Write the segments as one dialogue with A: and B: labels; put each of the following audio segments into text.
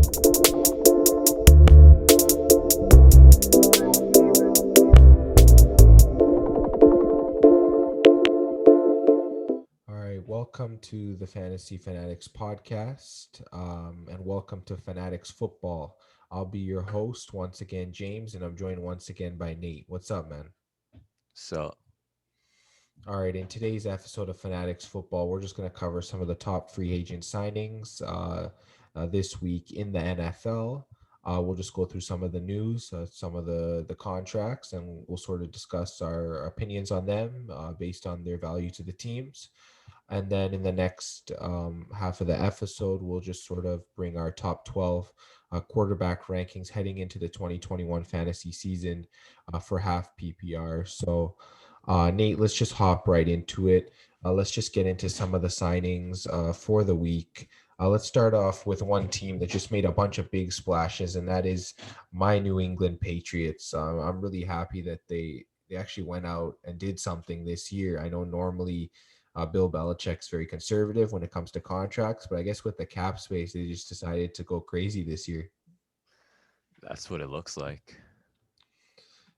A: All right, welcome to the Fantasy Fanatics Podcast, and welcome to Fanatics Football. I'll be your host once again, James, and I'm joined once again by Nate. What's up, man?
B: So,
A: All right, in today's episode of Fanatics Football, we're just going to cover some of the top free agent signings this week in the NFL. We'll just go through some of the news, some of the contracts, and we'll sort of discuss our opinions on them based on their value to the teams. And then in the next half of the episode, we'll just sort of bring our top 12 quarterback rankings heading into the 2021 fantasy season for half PPR. So, Nate, let's just hop right into it. Let's just get into some of the signings for the week. Let's start off with one team that just made a bunch of big splashes, and that is my New England Patriots. I'm really happy that they actually went out and did something this year. I know normally Bill Belichick's very conservative when it comes to contracts, but I guess with the cap space, they just decided to go crazy this year.
B: that's what it looks like.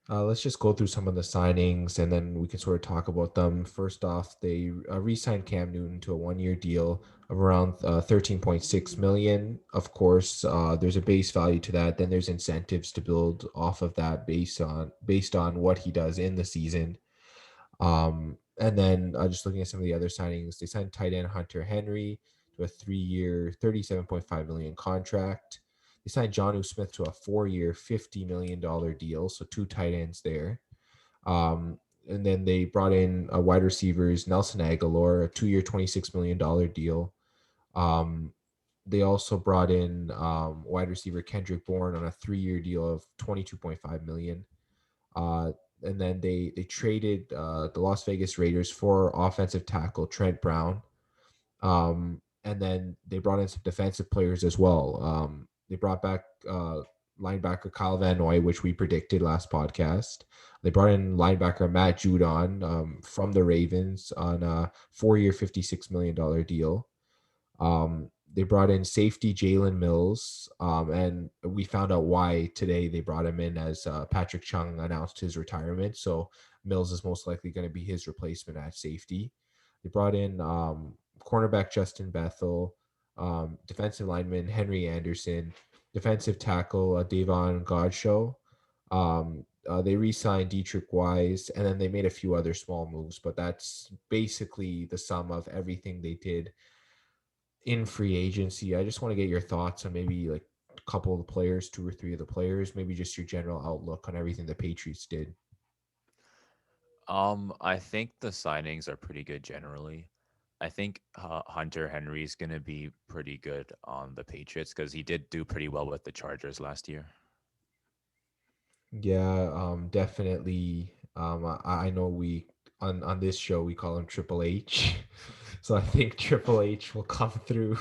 A: Let's just go through some of the signings and then we can sort of talk about them. First off, they re-signed Cam Newton to a one-year deal of around 13.6 million. Of course, there's a base value to that. Then there's incentives to build off of that based on what he does in the season. And then just looking at some of the other signings, they signed tight end Hunter Henry to a 3-year, 37.5 million contract. They signed Jonnu Smith to a 4-year, $50 million deal, so two tight ends there. And then they brought in wide receivers Nelson Aguilar, a 2-year, $26 million deal. Um, they also brought in wide receiver Kendrick Bourne on a 3-year deal of 22.5 million. Uh, and then they traded the Las Vegas Raiders for offensive tackle Trent Brown. And then they brought in some defensive players as well. They brought back linebacker Kyle Van Noy, which we predicted last podcast. They brought in linebacker Matt Judon from the Ravens on a 4-year, $56 million deal. They brought in safety Jalen Mills, and we found out why today they brought him in as Patrick Chung announced his retirement. So Mills is most likely going to be his replacement at safety. They brought in cornerback Justin Bethel, defensive lineman Henry Anderson, defensive tackle Davon Godshow. They re-signed Dietrich Wise, and then they made a few other small moves, but that's basically the sum of everything they did in free agency. I just want to get your thoughts on maybe like a couple of the players, two or three of the players, maybe just your general outlook on everything the Patriots did.
B: I think the signings are pretty good generally. I think Hunter Henry's gonna be pretty good on the Patriots because he did do pretty well with the Chargers last year.
A: Yeah, definitely. I know we on this show we call him Triple H, so I think Triple H will come through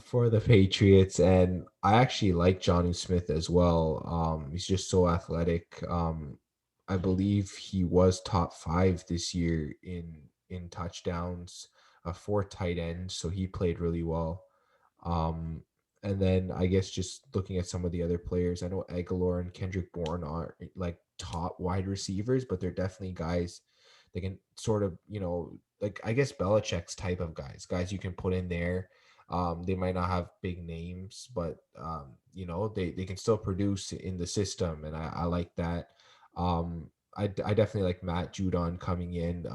A: for the Patriots, and I actually like Johnny Smith as well. He's just so athletic. I believe he was top five this year in touchdowns for tight ends, so he played really well. Um, and then I guess just looking at some of the other players, I know Aguilar and Kendrick Bourne are like top wide receivers, but they're definitely guys that can sort of, like I guess Belichick's type of guys you can put in there. They might not have big names, but they can still produce in the system, and I like that. I definitely like Matt Judon coming in.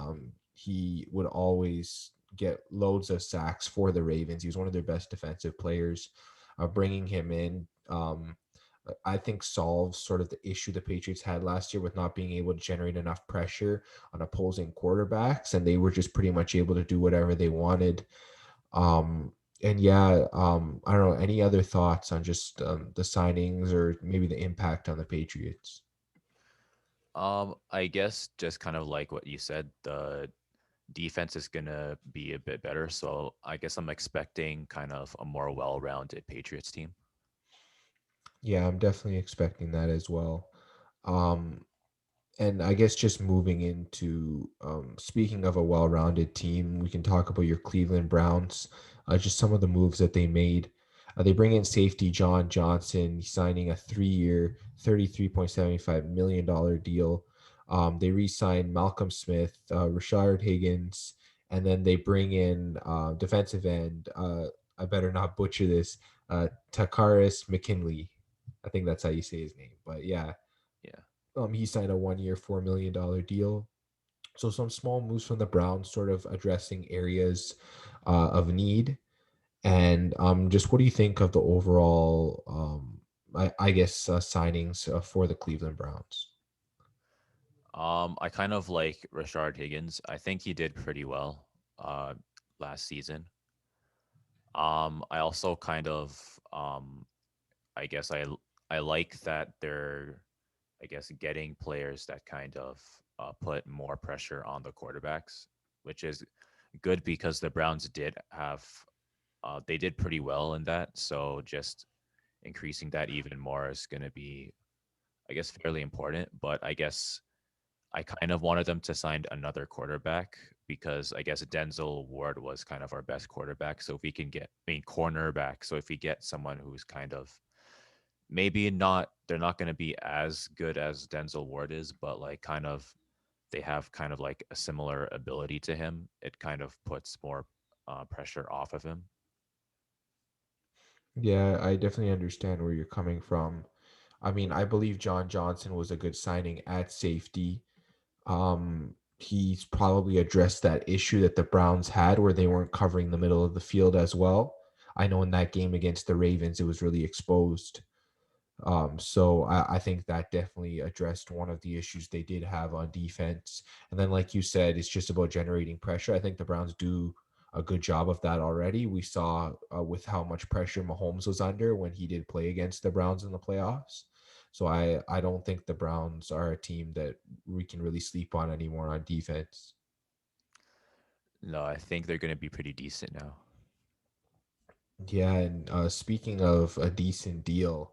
A: He would always get loads of sacks for the Ravens. He was one of their best defensive players. Bringing him in, I think solves sort of the issue the Patriots had last year with not being able to generate enough pressure on opposing quarterbacks, and they were just pretty much able to do whatever they wanted. And yeah, I don't know. Any other thoughts on just the signings or maybe the impact on the Patriots?
B: I guess just kind of like what you said, the defense is gonna be a bit better. So I guess I'm expecting kind of a more well-rounded Patriots team.
A: Yeah, I'm definitely expecting that as well. Um, and I guess just moving into speaking of a well-rounded team, we can talk about your Cleveland Browns, just some of the moves that they made. They bring in safety John Johnson, signing a 3-year, $33.75 million deal. They re-sign Malcolm Smith, Rashard Higgins, and then they bring in defensive end. I better not butcher this. Takaris McKinley. I think that's how you say his name. But yeah,
B: Yeah.
A: he signed a 1-year, $4 million deal. So some small moves from the Browns, sort of addressing areas of need. And just what do you think of the overall, I guess, signings for the Cleveland Browns?
B: I kind of like Rashard Higgins. I think he did pretty well uh last season. I also kind of I guess I like that they're I guess getting players that kind of put more pressure on the quarterbacks, which is good because the Browns did have they did pretty well in that. So just increasing that even more is going to be, I guess, fairly important. But I guess I kind of wanted them to sign another quarterback because I guess Denzel Ward was kind of our best quarterback. So if we can get, I mean, cornerback. So if we get someone who's kind of maybe not, they're not going to be as good as Denzel Ward is, but like kind of, they have kind of like a similar ability to him. It kind of puts more pressure off of him.
A: Yeah, I definitely understand where you're coming from. I mean, I believe John Johnson was a good signing at safety. He's probably addressed that issue that the Browns had where they weren't covering the middle of the field as well. I know in that game against the Ravens, it was really exposed. So I think that definitely addressed one of the issues they did have on defense. And then, like you said, it's just about generating pressure. I think the Browns do a good job of that already. We saw with how much pressure Mahomes was under when he did play against the Browns in the playoffs. So I don't think the Browns are a team that we can really sleep on anymore on defense.
B: No, I think they're going to be pretty decent now.
A: Yeah, and speaking of a decent deal,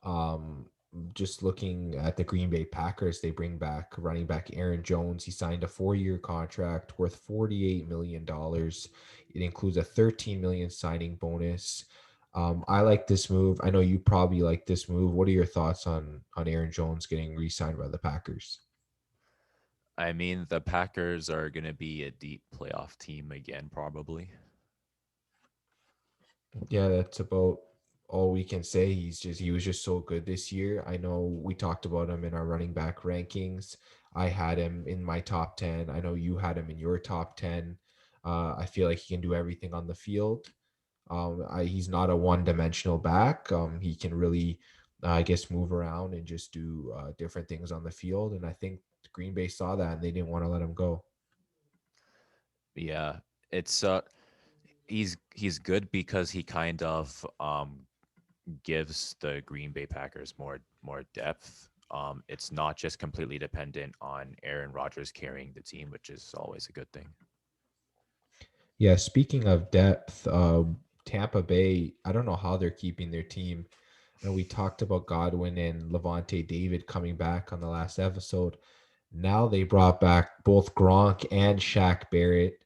A: Um, just looking at the Green Bay Packers, they bring back running back Aaron Jones. He signed a 4-year contract worth $48 million. It includes a 13 million signing bonus. I like this move. I know you probably like this move. What are your thoughts on Aaron Jones getting re-signed by the Packers?
B: I mean, the Packers are going to be a deep playoff team again, probably.
A: Yeah, that's about all we can say. He was just so good this year. I know we talked about him in our running back rankings. I had him in my top 10. I know you had him in your top 10. I feel like he can do everything on the field. He's not a one-dimensional back. He can really, I guess, move around and just do different things on the field. And I think Green Bay saw that and they didn't want to let him go.
B: Yeah, it's he's good because he kind of gives the Green Bay Packers more depth. It's not just completely dependent on Aaron Rodgers carrying the team, which is always a good thing.
A: Yeah, speaking of depth, Tampa Bay, I don't know how they're keeping their team. And we talked about Godwin and Levante David coming back on the last episode. Now they brought back both Gronk and Shaq Barrett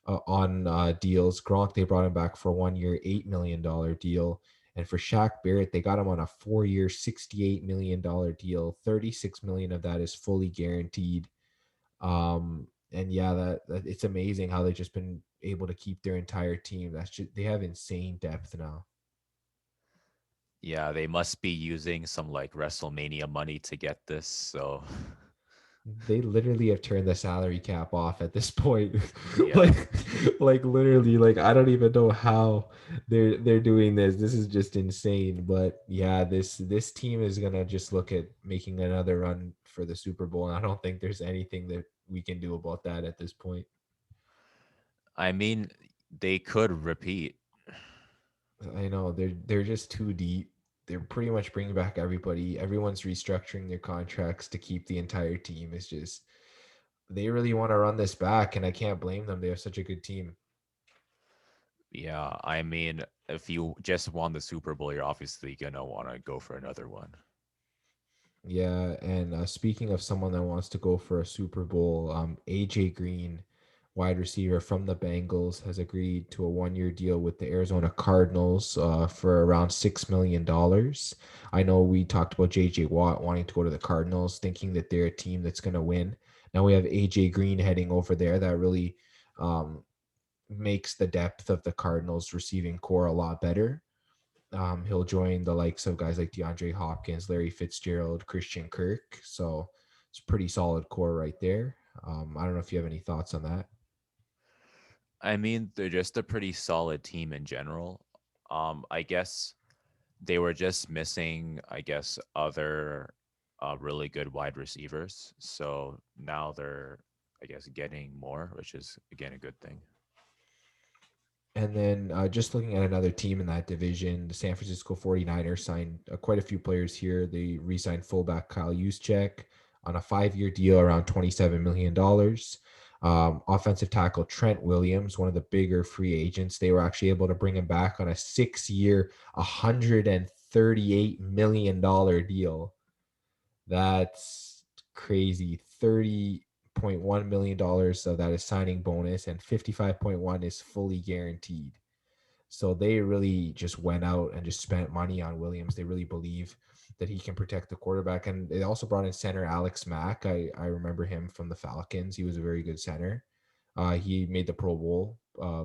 A: on deals. Gronk, they brought him back for 1 year, $8 million deal. And for Shaq Barrett, they got him on a 4-year, $68 million deal. 36 million of that is fully guaranteed. And yeah, that it's amazing how they've just been able to keep their entire team. That's just they have insane depth now.
B: Yeah, they must be using some like WrestleMania money to get this. So,
A: They literally have turned the salary cap off at this point.
B: yeah,
A: like like literally, like I don't even know how they're doing this. This is just insane. But yeah, this team is gonna just look at making another run for the Super Bowl. And I don't think there's anything that we can do about that at this point.
B: I mean, they could repeat.
A: I know they're just too deep. They're pretty much bringing back everybody. Everyone's restructuring their contracts to keep the entire team. It's just they really want to run this back, and I can't blame them. They have such a good team.
B: Yeah, I mean, if you just won the Super Bowl, you're obviously gonna want to go for another one.
A: Yeah, and speaking of someone that wants to go for a Super Bowl, AJ Green wide receiver from the Bengals, has agreed to a 1 year deal with the Arizona Cardinals for around $6 million. I know we talked about JJ Watt wanting to go to the Cardinals, thinking that they're a team that's going to win. Now we have AJ Green heading over there. That really um, makes the depth of the Cardinals receiving core a lot better. He'll join the likes of guys like DeAndre Hopkins, Larry Fitzgerald, Christian Kirk. So it's a pretty solid core right there. I don't know if you have any thoughts on that.
B: I mean, they're just a pretty solid team in general. I guess they were just missing, I guess, other really good wide receivers. So now they're, I guess, getting more, which is again a good thing.
A: And then just looking at another team in that division, the San Francisco 49ers signed quite a few players here. They re signed fullback Kyle Juszczyk on a 5 year deal around $27 million. Offensive tackle Trent Williams, one of the bigger free agents, they were actually able to bring him back on a 6 year, $138 million deal. That's crazy. $30.1 million of that is signing bonus, and 55.1 is fully guaranteed. So they really just went out and just spent money on Williams. They really believe that he can protect the quarterback. And they also brought in center Alex Mack. I remember him from the Falcons. He was a very good center. He made the Pro Bowl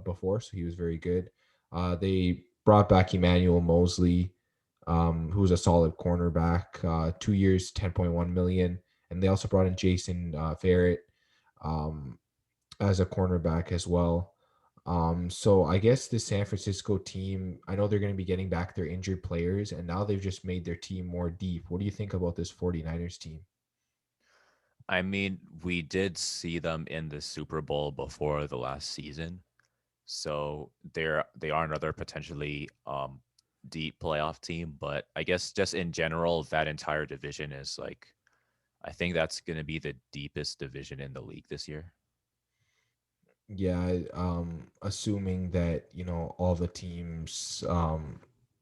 A: before, so he was very good. They brought back Emmanuel Mosley, who was a solid cornerback. 2 years, 10.1 million. And they also brought in Jason Verrett um, as a cornerback as well. So I guess the San Francisco team, I know they're going to be getting back their injured players, and now they've just made their team more deep. What do you think about this 49ers team?
B: I mean, we did see them in the Super Bowl before the last season, so they are another potentially deep playoff team. But I guess just in general, that entire division is like I think that's going to be the deepest division in the league this year.
A: Yeah, assuming that, all the teams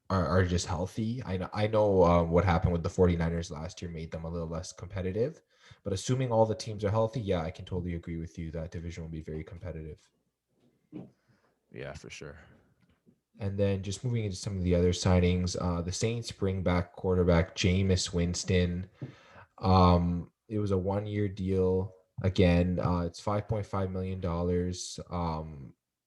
A: are just healthy. I know what happened with the 49ers last year made them a little less competitive, but assuming all the teams are healthy, yeah, I can totally agree with you. That division will be very competitive.
B: Yeah, for sure.
A: And then just moving into some of the other signings, the Saints bring back quarterback Jameis Winston. It was a 1 year deal. Again, it's $5.5 million,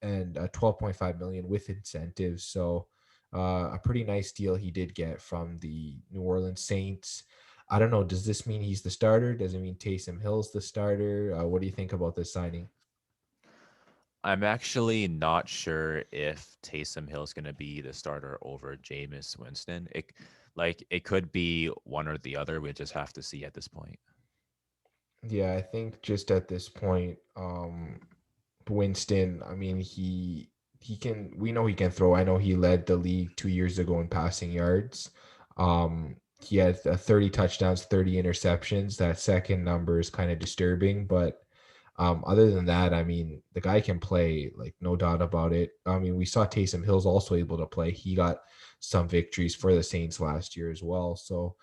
A: and 12.5 million with incentives. So a pretty nice deal he did get from the New Orleans Saints. I don't know. Does this mean he's the starter? Does it mean Taysom Hill's the starter? What do you think about this signing?
B: I'm actually not sure if Taysom Hill's going to be the starter over Jameis Winston. It could be one or the other. We just have to see at this point.
A: Yeah, I think just at this point, Winston, I mean, he can we know he can throw. I know he led the league 2 years ago in passing yards. He had 30 touchdowns, 30 interceptions. That second number is kind of disturbing, but other than that, I mean, the guy can play, like no doubt about it. I mean, we saw Taysom Hill's also able to play. He got some victories for the Saints last year as well. So,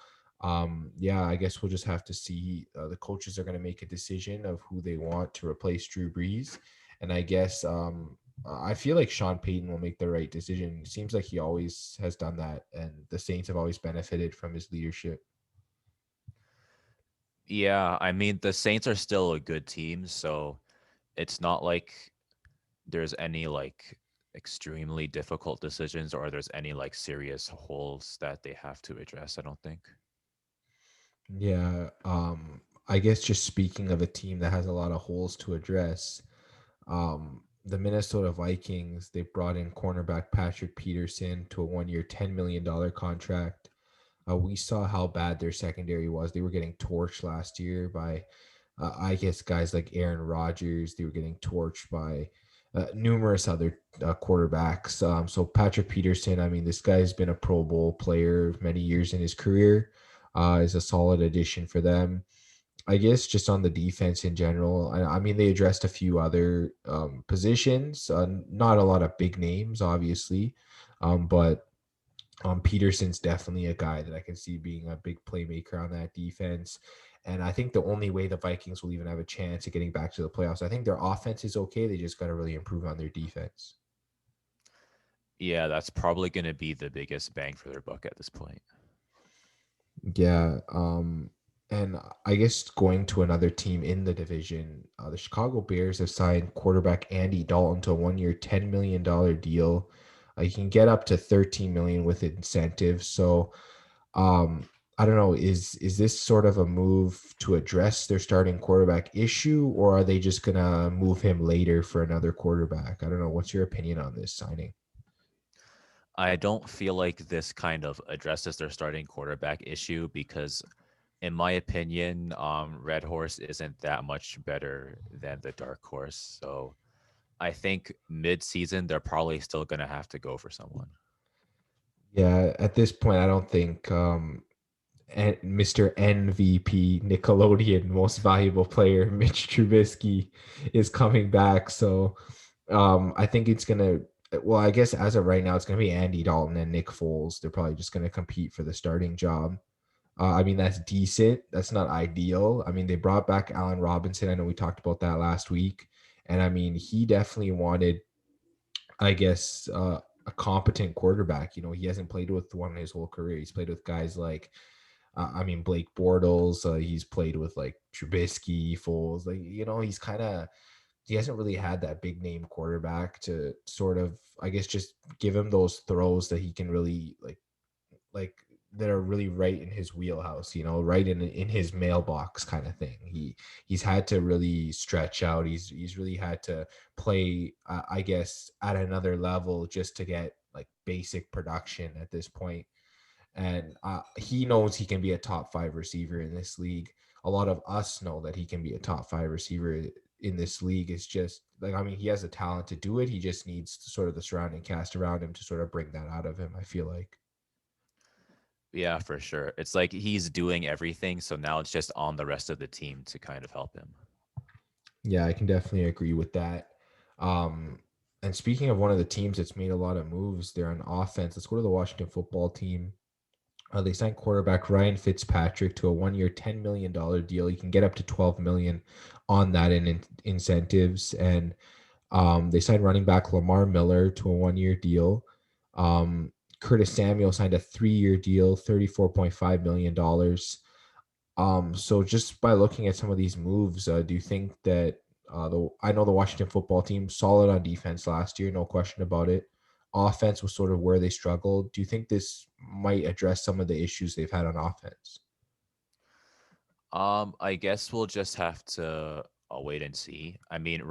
A: yeah, I guess we'll just have to see. The coaches are going to make a decision of who they want to replace Drew Brees, and I guess I feel like Sean Payton will make the right decision. It seems like he always has done that, and the Saints have always benefited from his leadership.
B: Yeah, I mean, the Saints are still a good team, so it's not like there's any like extremely difficult decisions or there's any like serious holes that they have to address, I don't think.
A: Yeah, I guess just speaking of a team that has a lot of holes to address, the Minnesota Vikings, they brought in cornerback Patrick Peterson to a 1 year, $10 million contract. We saw how bad their secondary was. They were getting torched last year by, I guess, guys like Aaron Rodgers. They were getting torched by numerous other quarterbacks. So Patrick Peterson, I mean, this guy's been a Pro Bowl player many years in his career. Is a solid addition for them. I guess just on the defense in general, I mean, they addressed a few other positions, not a lot of big names, obviously, but Peterson's definitely a guy that I can see being a big playmaker on that defense. And I think the only way the Vikings will even have a chance at getting back to the playoffs, I think their offense is okay. They just got to really improve on their defense.
B: Yeah, that's probably going to be the biggest bang for their buck at this point.
A: Yeah. And I guess going to another team in the division, the Chicago Bears have signed quarterback Andy Dalton to a 1 year, $10 million deal. You can get up to 13 million with incentives. So Um, I don't know, is this sort of a move to address their starting quarterback issue, or are they just gonna move him later for another quarterback? I don't know. What's your opinion on this signing?
B: I don't feel like this kind of addresses their starting quarterback issue because, in my opinion, Red Horse isn't that much better than the Dark Horse. So I think mid-season they're probably still gonna have to go for someone.
A: Yeah, at this point, I don't think Mr. MVP Nickelodeon Most Valuable Player Mitch Trubisky is coming back. So I think it's gonna. Well, I guess as of right now, it's gonna be Andy Dalton and Nick Foles. They're probably just gonna compete for the starting job. I mean, that's decent. That's not ideal. I mean, they brought back Allen Robinson. I know we talked about that last week. And I mean, he definitely wanted, I guess, a competent quarterback. You know, he hasn't played with one his whole career. He's played with guys like, I mean, Blake Bortles. He's played with like Trubisky, Foles. Like, you know, he hasn't really had that big name quarterback to sort of, I guess, just give him those throws that he can really like that are really right in his wheelhouse, you know, right in his mailbox kind of thing. He's had to really stretch out. He's really had to play, I guess, at another level just to get like basic production at this point. And he knows he can be a top five receiver in this league. A lot of us know that he can be a top five receiver in this league. It's just like, I mean, he has the talent to do it. He just needs sort of the surrounding cast around him to sort of bring that out of him, I feel like.
B: Yeah, for sure. It's like he's doing everything, so now it's just on the rest of the team to kind of help him.
A: Yeah, I can definitely agree with that. Um, and speaking of one of the teams that's made a lot of moves, they're on offense. Let's go to the Washington football team. They signed quarterback Ryan Fitzpatrick to a 1 year, $10 million deal. You can get up to 12 million on that in incentives. And they signed running back Lamar Miller to a 1 year deal. Curtis Samuel signed a 3 year deal, $34.5 million. So just by looking at some of these moves, do you think that I know the Washington football team solid on defense last year, no question about it. Offense was sort of where they struggled. Do you think this might address some of the issues they've had on offense?
B: I guess we'll just have to wait and see. I mean,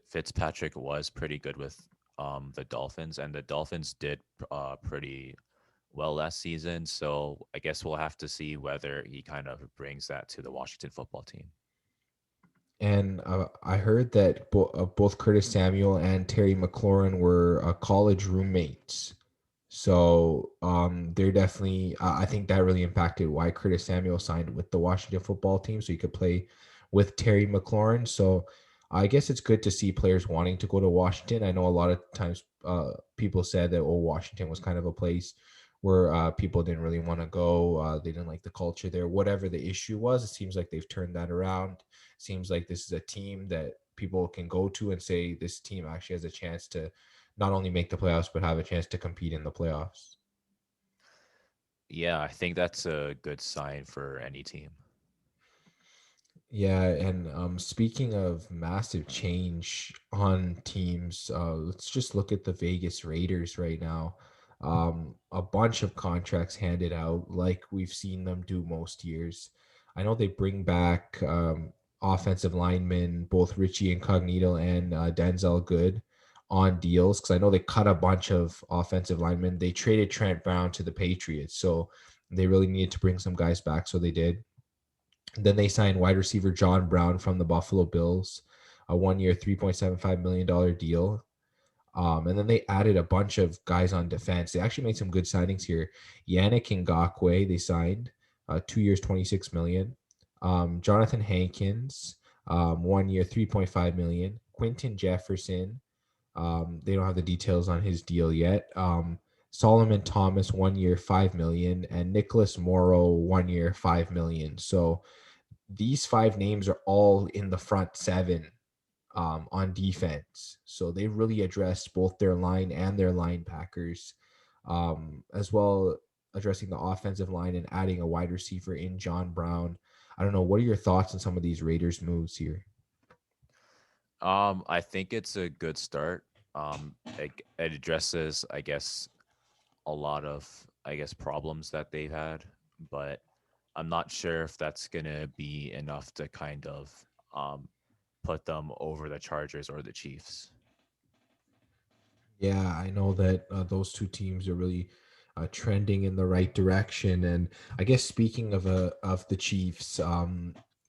B: Fitzpatrick was pretty good with the Dolphins, and the Dolphins did pretty well last season. So I guess we'll have to see whether he kind of brings that to the Washington football team.
A: And I heard that both Curtis Samuel and Terry McLaurin were college roommates. So they're definitely, I think that really impacted why Curtis Samuel signed with the Washington football team. So he could play with Terry McLaurin. So I guess it's good to see players wanting to go to Washington. I know a lot of times people said that, oh, Washington was kind of a place where people didn't really want to go. They didn't like the culture there. Whatever the issue was, it seems like they've turned that around. Seems like this is a team that people can go to and say this team actually has a chance to not only make the playoffs but have a chance to compete in the playoffs.
B: Yeah, I think that's a good sign for any team.
A: Yeah, and speaking of massive change on teams, let's just look at the Vegas Raiders right now. A bunch of contracts handed out, like we've seen them do most years. I know they bring back offensive linemen, both Richie Incognito and Denzel Good, on deals because I know they cut a bunch of offensive linemen. They traded Trent Brown to the Patriots, so they really needed to bring some guys back, so they did. Then they signed wide receiver John Brown from the Buffalo Bills, a 1 year, $3.75 million deal. And then they added a bunch of guys on defense. They actually made some good signings here. Yannick Ngakwe, they signed 2 years, 26 million. Jonathan Hankins, 1 year, 3.5 million. Quinton Jefferson, they don't have the details on his deal yet. Solomon Thomas 1 year 5 million, and Nicholas Morrow 1 year 5 million. So these five names are all in the front seven on defense. So they really addressed both their line and their linebackers, as well addressing the offensive line and adding a wide receiver in John Brown. I don't know. What are your thoughts on some of these Raiders moves here?
B: I think it's a good start. It addresses, I guess, a lot of, I guess, problems that they've had, but I'm not sure if that's gonna be enough to kind of um, put them over the Chargers or the Chiefs.
A: Yeah, I know that those two teams are really trending in the right direction. And I guess speaking of the Chiefs,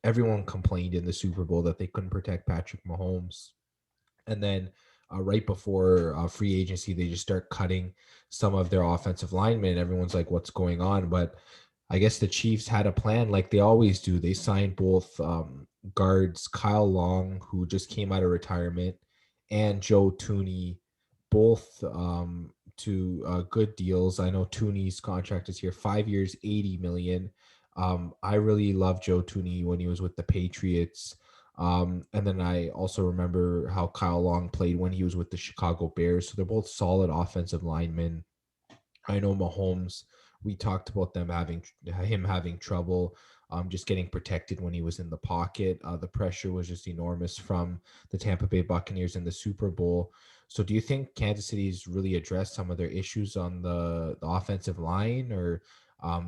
A: everyone complained in the Super Bowl that they couldn't protect Patrick Mahomes. And then right before free agency, they just start cutting some of their offensive linemen. Everyone's like, "What's going on?" But I guess the Chiefs had a plan, like they always do. They signed both guards, Kyle Long, who just came out of retirement, and Joe Tooney, both to good deals. I know Tooney's contract is here 5 years, 80 million. I really love Joe Tooney when he was with the Patriots. And then I also remember how Kyle Long played when he was with the Chicago Bears. So they're both solid offensive linemen. I know Mahomes, we talked about him having trouble just getting protected when he was in the pocket. The pressure was just enormous from the Tampa Bay Buccaneers in the Super Bowl. So do you think Kansas City's really addressed some of their issues on the offensive line, or I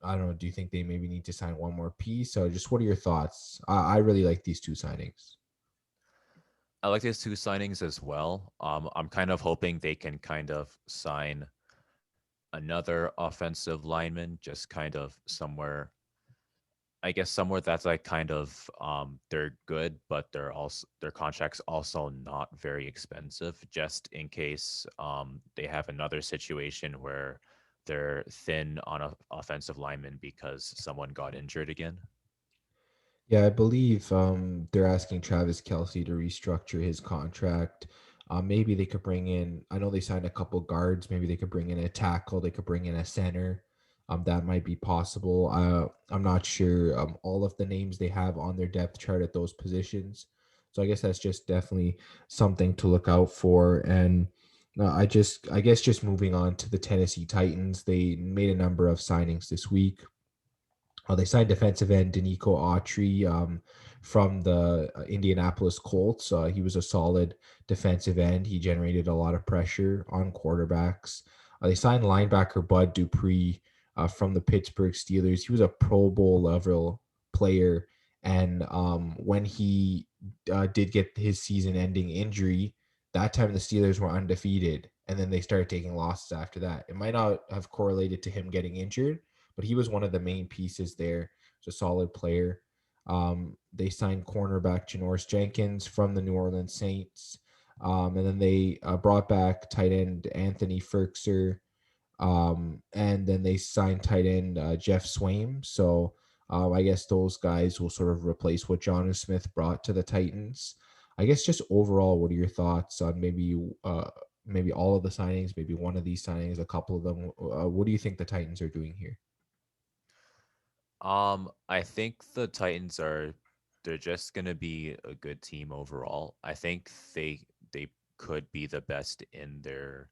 A: don't know, do you think they maybe need to sign one more piece, or just what are your thoughts? I really like these two signings.
B: I like these two signings as well. I'm kind of hoping they can kind of sign another offensive lineman, just kind of somewhere, I guess somewhere that's like kind of they're good, but their contracts also not very expensive, just in case they have another situation where they're thin on a offensive lineman because someone got injured again.
A: Yeah, I believe they're asking Travis Kelsey to restructure his contract. Maybe they could bring in, I know they signed a couple guards. Maybe they could bring in a tackle. They could bring in a center. That might be possible. I'm not sure all of the names they have on their depth chart at those positions. So I guess that's just definitely something to look out for. And I guess just moving on to the Tennessee Titans, they made a number of signings this week. They signed defensive end Danico Autry from the Indianapolis Colts. He was a solid defensive end. He generated a lot of pressure on quarterbacks. They signed linebacker Bud Dupree from the Pittsburgh Steelers. He was a Pro Bowl level player. And when he did get his season ending injury, that time the Steelers were undefeated. And then they started taking losses after that. It might not have correlated to him getting injured, but he was one of the main pieces there. He's a solid player. They signed cornerback Janoris Jenkins from the New Orleans Saints. And then they brought back tight end Anthony Firkser. And then they signed tight end Jeff Swaim. So I guess those guys will sort of replace what John Smith brought to the Titans. I guess just overall, what are your thoughts on maybe all of the signings, maybe one of these signings, a couple of them? What do you think the Titans are doing here?
B: I think the Titans are they're just gonna be a good team overall. I think they could be the best in their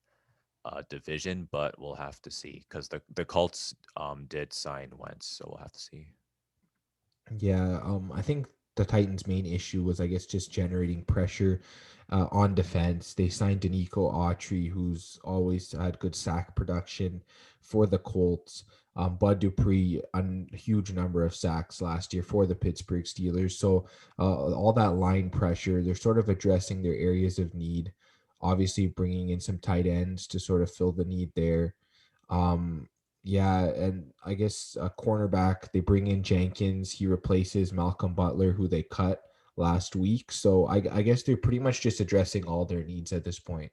B: division, but we'll have to see because the Colts did sign Wentz, so we'll have to see.
A: Yeah, I think the Titans' main issue was, I guess, just generating pressure on defense. They signed Danico Autry, who's always had good sack production for the Colts. Bud Dupree, a huge number of sacks last year for the Pittsburgh Steelers. So all that line pressure, they're sort of addressing their areas of need. Obviously, bringing in some tight ends to sort of fill the need there. Um, yeah, and I guess a cornerback, they bring in Jenkins. He replaces Malcolm Butler, who they cut last week. So I guess they're pretty much just addressing all their needs at this point.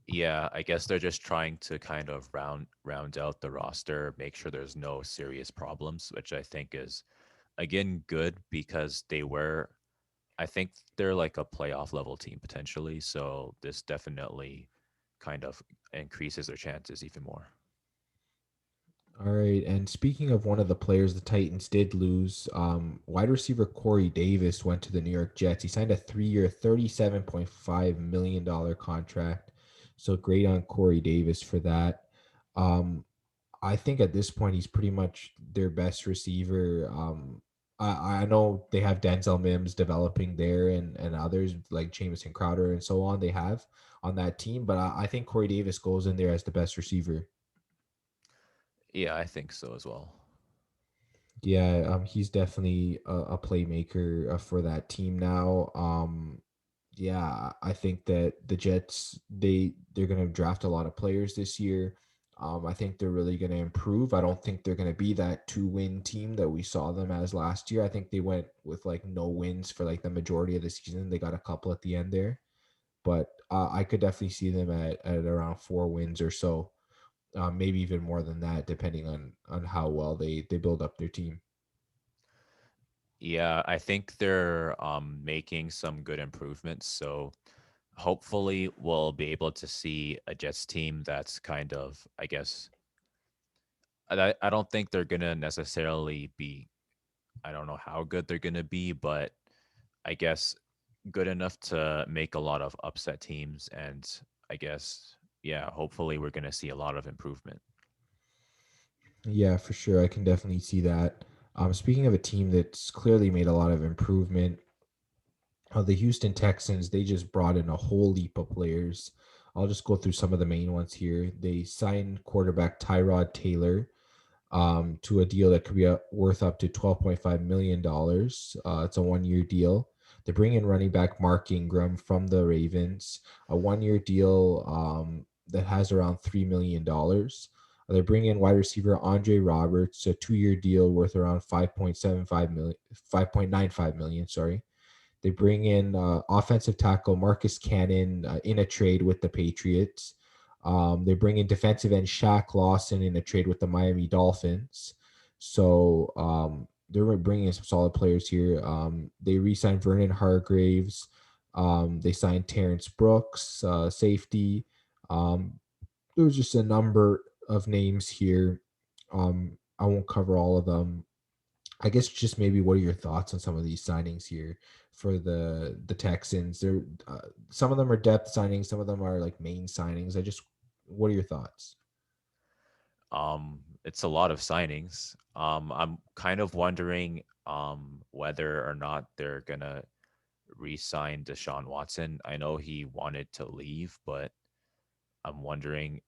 B: Yeah, I guess they're just trying to kind of round out the roster, make sure there's no serious problems, which I think is again good because I think they're like a playoff level team potentially. So this definitely kind of increases their chances even more.
A: All right. And speaking of one of the players the Titans did lose, wide receiver Corey Davis went to the New York Jets. He signed a 3-year, $37.5 million contract. So great on Corey Davis for that. Um, I think at this point he's pretty much their best receiver. I know they have Denzel Mims developing there and others like Jamison Crowder and so on they have on that team, but I think Corey Davis goes in there as the best receiver.
B: Yeah, I think so as well.
A: Yeah, he's definitely a playmaker for that team now. Yeah, I think that the Jets they're going to draft a lot of players this year. I think they're really going to improve. I don't think they're going to be that 2-win team that we saw them as last year. I think they went with like no wins for like the majority of the season. They got a couple at the end there, but I could definitely see them at around 4 wins or so, maybe even more than that, depending on how well they build up their team.
B: Yeah, I think they're making some good improvements. So hopefully we'll be able to see a Jets team that's kind of, I guess, I don't think they're gonna necessarily be. I don't know how good they're gonna be, but I guess good enough to make a lot of upset teams. And I guess, yeah, hopefully we're gonna see a lot of improvement.
A: Yeah, for sure. I can definitely see that. Speaking of a team that's clearly made a lot of improvement, the Houston Texans, they just brought in a whole heap of players. I'll just go through some of the main ones here. They signed quarterback Tyrod Taylor to a deal that could be worth up to $12.5 million. It's a 1-year deal. They bring in running back Mark Ingram from the Ravens, a 1-year deal that has around $3 million. They bring in wide receiver Andre Roberts, a 2-year deal worth around 5.95 million. Sorry. They bring in offensive tackle Marcus Cannon in a trade with the Patriots. They bring in defensive end Shaq Lawson in a trade with the Miami Dolphins. So they're bringing in some solid players here. They re-signed Vernon Hargraves. They signed Terrence Brooks, safety. Um, there was just a number of names here. I won't cover all of them. I guess just maybe what are your thoughts on some of these signings here for the Texans? They're some of them are depth signings, some of them are like main signings. What are your thoughts?
B: It's a lot of signings. I'm kind of wondering whether or not they're gonna re-sign Deshaun Watson. I know he wanted to leave, but I'm wondering,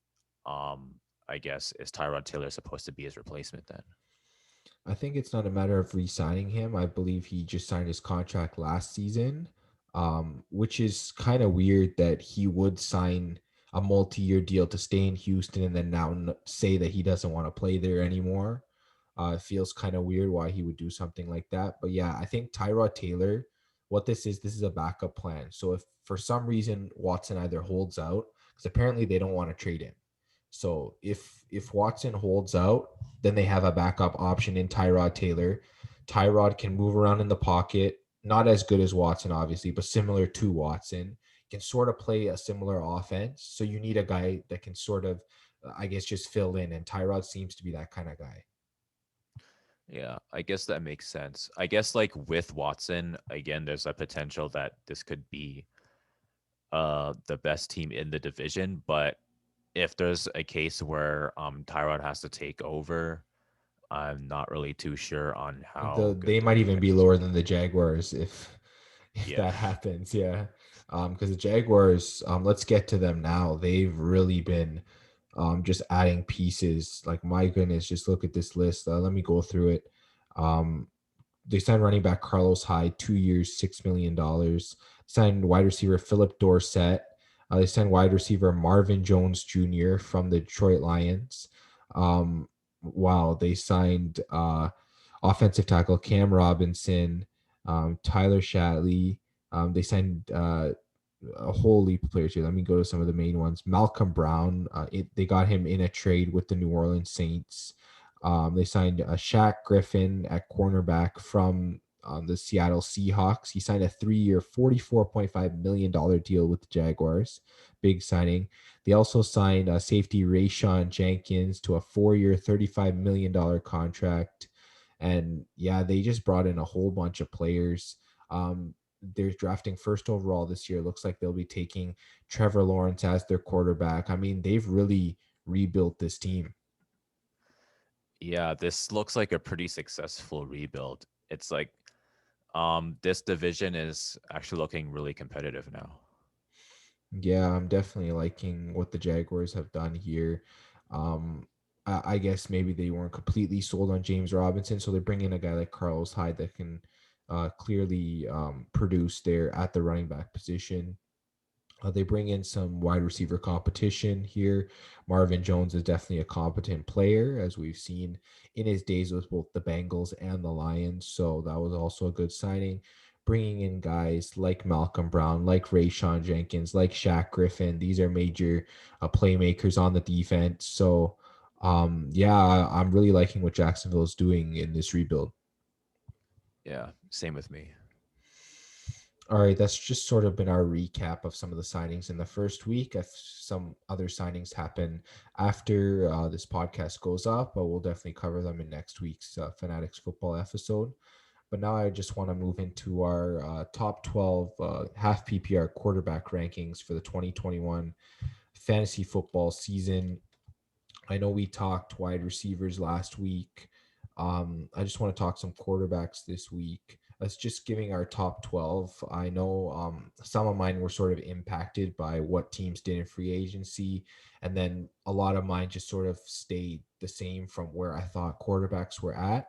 B: um, I guess, is Tyrod Taylor supposed to be his replacement then?
A: I think it's not a matter of re-signing him. I believe he just signed his contract last season, which is kind of weird that he would sign a multi-year deal to stay in Houston and then now say that he doesn't want to play there anymore. It feels kind of weird why he would do something like that. But yeah, I think Tyrod Taylor, what this is a backup plan. So if for some reason Watson either holds out, because apparently they don't want to trade him. So if Watson holds out, then they have a backup option in Tyrod Taylor. Tyrod can move around in the pocket, not as good as Watson, obviously, but similar to Watson. Can sort of play a similar offense. So you need a guy that can sort of, I guess, just fill in. And Tyrod seems to be that kind of guy.
B: Yeah, I guess that makes sense. I guess like with Watson, again, there's a potential that this could be the best team in the division, but if there's a case where Tyrod has to take over, I'm not really too sure on how good
A: They
B: their
A: might even be
B: defense is
A: lower
B: gonna
A: than the
B: be.
A: Jaguars if
B: Yeah.
A: that happens. Yeah, because the Jaguars, let's get to them now. They've really been just adding pieces. Like my goodness, just look at this list. Let me go through it. Um, they signed running back Carlos Hyde, 2 years, $6 million. Signed wide receiver Philip Dorsett. They signed wide receiver Marvin Jones Jr. from the Detroit Lions. Wow, they signed offensive tackle Cam Robinson, Tyler Shatley. They signed a whole heap of players here. Let me go to some of the main ones. Malcolm Brown, they got him in a trade with the New Orleans Saints. They signed Shaq Griffin at cornerback from on the Seattle Seahawks. He signed a 3-year, $44.5 million deal with the Jaguars. Big signing. They also signed safety Rayshawn Jenkins to a 4-year, $35 million contract. And yeah, they just brought in a whole bunch of players. They're drafting first overall this year. Looks like they'll be taking Trevor Lawrence as their quarterback. I mean, they've really rebuilt this team.
B: Yeah, this looks like a pretty successful rebuild. It's like this division is actually looking really competitive now.
A: Yeah, I'm definitely liking what the Jaguars have done here. I guess maybe they weren't completely sold on James Robinson, so they're bringing a guy like Carlos Hyde that can clearly produce there at the running back position. They bring in some wide receiver competition here. Marvin Jones is definitely a competent player, as we've seen in his days with both the Bengals and the Lions. So that was also a good signing. Bringing in guys like Malcolm Brown, like Rayshawn Jenkins, like Shaq Griffin. These are major playmakers on the defense. So, yeah, I'm really liking what Jacksonville is doing in this rebuild.
B: Yeah, same with me.
A: All right, that's just sort of been our recap of some of the signings in the first week. If some other signings happen after this podcast goes up, but we'll definitely cover them in next week's Fanatics football episode. But now I just want to move into our top 12 half PPR quarterback rankings for the 2021 fantasy football season. I know we talked wide receivers last week. I just want to talk some quarterbacks this week. Let's just giving our top 12. I know some of mine were sort of impacted by what teams did in free agency. And then a lot of mine just sort of stayed the same from where I thought quarterbacks were at.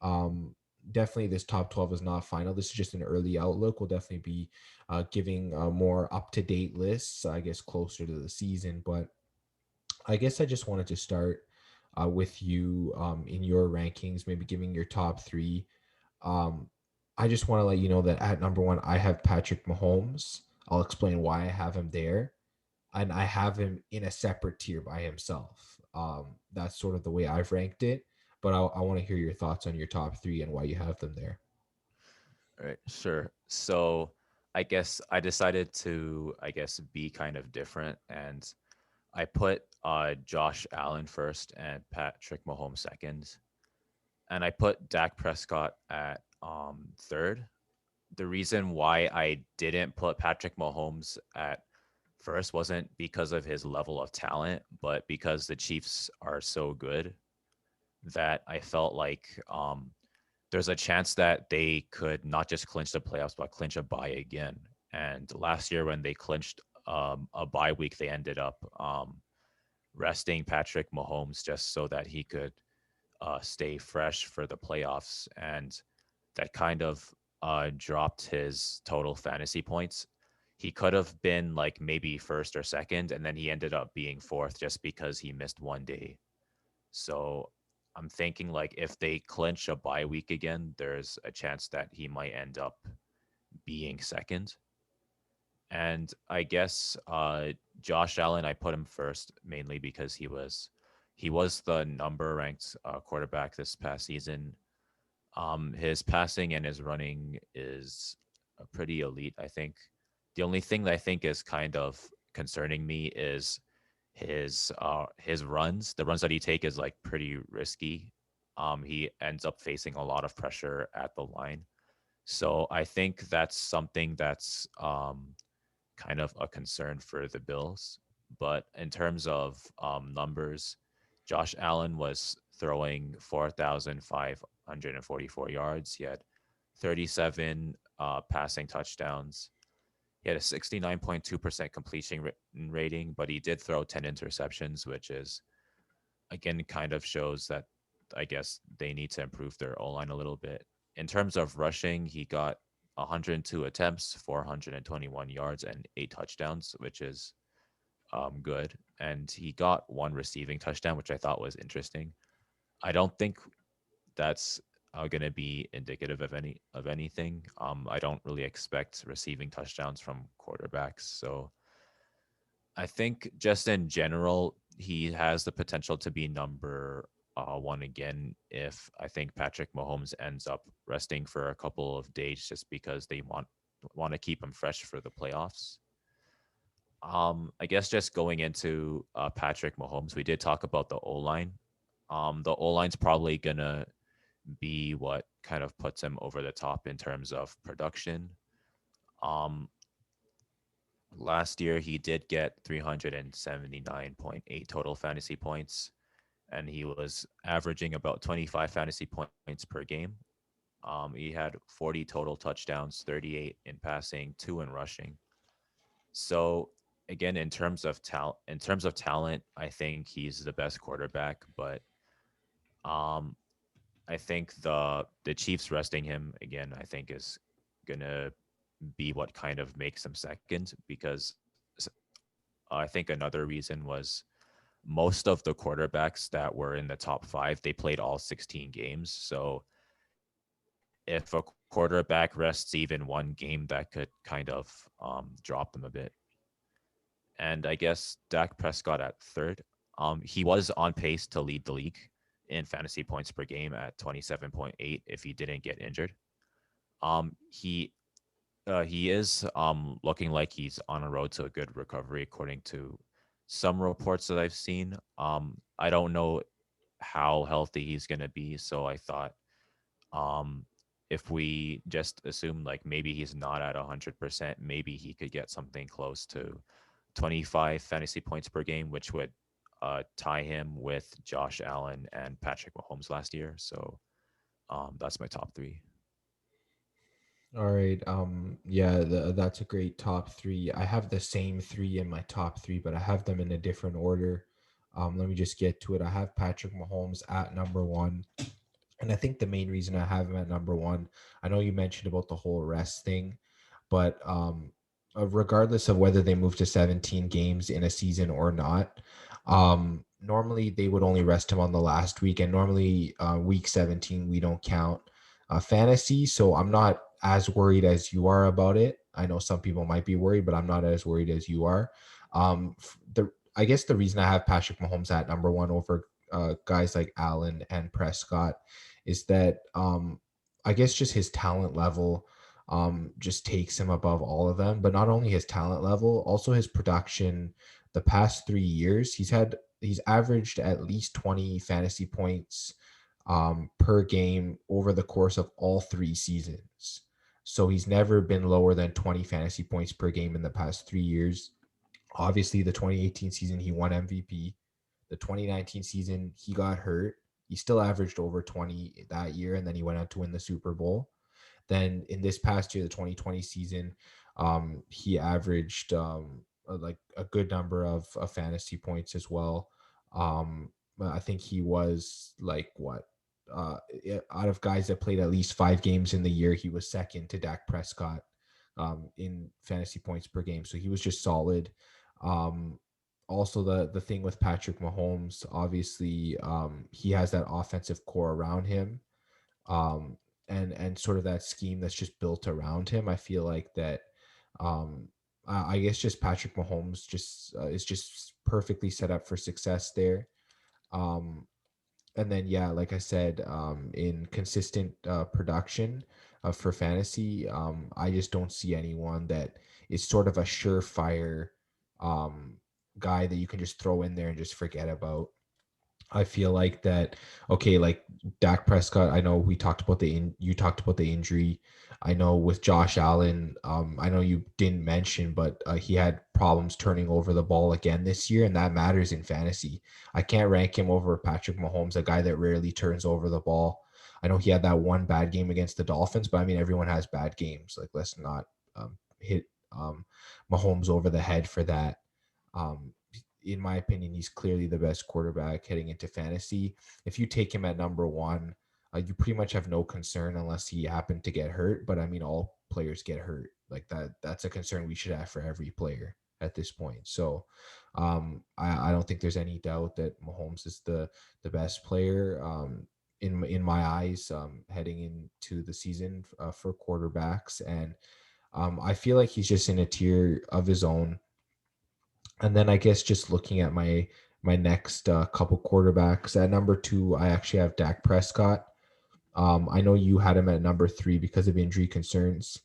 A: Um, Definitely, this top 12 is not final. This is just an early outlook. We'll definitely be giving more up to date lists, I guess, closer to the season. But I guess I just wanted to start with you in your rankings, maybe giving your top three. Um, I just want to let you know that at number one, I have Patrick Mahomes. I'll explain why I have him there. And I have him in a separate tier by himself. That's sort of the way I've ranked it. But I want to hear your thoughts on your top three and why you have them there.
B: All right, sure. So I guess I decided to, I guess, be kind of different, and I put Josh Allen first and Patrick Mahomes second, and I put Dak Prescott at third. The reason why I didn't put Patrick Mahomes at first wasn't because of his level of talent, but because the Chiefs are so good that I felt like there's a chance that they could not just clinch the playoffs, but clinch a bye again. And last year, when they clinched a bye week, they ended up resting Patrick Mahomes just so that he could stay fresh for the playoffs. And that kind of dropped his total fantasy points. He could have been like maybe first or second, and then he ended up being fourth just because he missed one day. So I'm thinking like if they clinch a bye week again, there's a chance that he might end up being second. And I guess Josh Allen, I put him first mainly because he was the number ranked quarterback this past season. His passing and his running is pretty elite, I think. The only thing that I think is kind of concerning me is his runs. The runs that he take is like pretty risky. He ends up facing a lot of pressure at the line. So I think that's something that's kind of a concern for the Bills. But in terms of numbers, Josh Allen was throwing 4,544 yards. He had 37 passing touchdowns. He had a 69.2% completion rating, but he did throw 10 interceptions, which is, again, kind of shows that I guess they need to improve their O line a little bit. In terms of rushing, he got 102 attempts, 421 yards, and 8 touchdowns, which is good. And he got one receiving touchdown, which I thought was interesting. I don't think that's going to be indicative of anything. I don't really expect receiving touchdowns from quarterbacks, so I think just in general, he has the potential to be number one again if I think Patrick Mahomes ends up resting for a couple of days just because they want to keep him fresh for the playoffs. I guess just going into Patrick Mahomes, we did talk about the O line. The O line's probably gonna be what kind of puts him over the top in terms of production. Um, Last year he did get 379.8 total fantasy points, and he was averaging about 25 fantasy points per game. He had 40 total touchdowns, 38 in passing, 2 in rushing. So again, in terms of talent, I think he's the best quarterback. But um, I think the Chiefs resting him again, I think is gonna be what kind of makes him second because I think another reason was most of the quarterbacks that were in the top five, they played all 16 games. So if a quarterback rests even one game, that could kind of drop them a bit. And I guess Dak Prescott at third. He was on pace to lead the league in fantasy points per game at 27.8 if he didn't get injured. He is looking like he's on a road to a good recovery according to some reports that I've seen. I don't know how healthy he's going to be, so I thought um if we just assume like maybe he's not at 100%, maybe he could get something close to 25 fantasy points per game, which would tie him with Josh Allen and Patrick Mahomes last year. So that's my top three.
A: All right. Yeah, that's a great top three. I have the same three in my top three, but I have them in a different order. Let me just get to it. I have Patrick Mahomes at number one. And I think the main reason I have him at number one, I know you mentioned about the whole rest thing, but regardless of whether they move to 17 games in a season or not, normally they would only rest him on the last week. And normally week 17, we don't count fantasy. So I'm not as worried as you are about it. I know some people might be worried, but I'm not as worried as you are. I guess the reason I have Patrick Mahomes at number one over guys like Allen and Prescott is that I guess just his talent level just takes him above all of them. But not only his talent level, also his production. The past 3 years, he's averaged at least 20 fantasy points per game over the course of all 3 seasons. So he's never been lower than 20 fantasy points per game in the past 3 years. Obviously, the 2018 season, he won MVP. The 2019 season, he got hurt. He still averaged over 20 that year, and then he went on to win the Super Bowl. Then in this past year, the 2020 season, he averaged like a good number of fantasy points as well. I think he was like what out of guys that played at least 5 games in the year, he was second to Dak Prescott in fantasy points per game. So he was just solid. Um, Also, the thing with Patrick Mahomes, obviously, he has that offensive core around him, um, and sort of that scheme that's just built around him. I feel like that. I guess just Patrick Mahomes just is just perfectly set up for success there. Um, and then yeah, like I said, in consistent production for fantasy, I just don't see anyone that is sort of a surefire um, guy that you can just throw in there and just forget about. I feel like that. Okay, like Dak Prescott. I know we talked about you talked about the injury. I know with Josh Allen. I know you didn't mention, but he had problems turning over the ball again this year, and that matters in fantasy. I can't rank him over Patrick Mahomes, a guy that rarely turns over the ball. I know he had that one bad game against the Dolphins, but I mean everyone has bad games. Like let's not hit Mahomes over the head for that. Um, in my opinion, he's clearly the best quarterback heading into fantasy. If you take him at number one, you pretty much have no concern unless he happened to get hurt. But I mean, all players get hurt. Like that's a concern we should have for every player at this point. So I don't think there's any doubt that Mahomes is the best player in my eyes heading into the season for quarterbacks. And I feel like he's just in a tier of his own. And then I guess just looking at my next couple quarterbacks. At number two, I actually have Dak Prescott. I know you had him at number three because of injury concerns.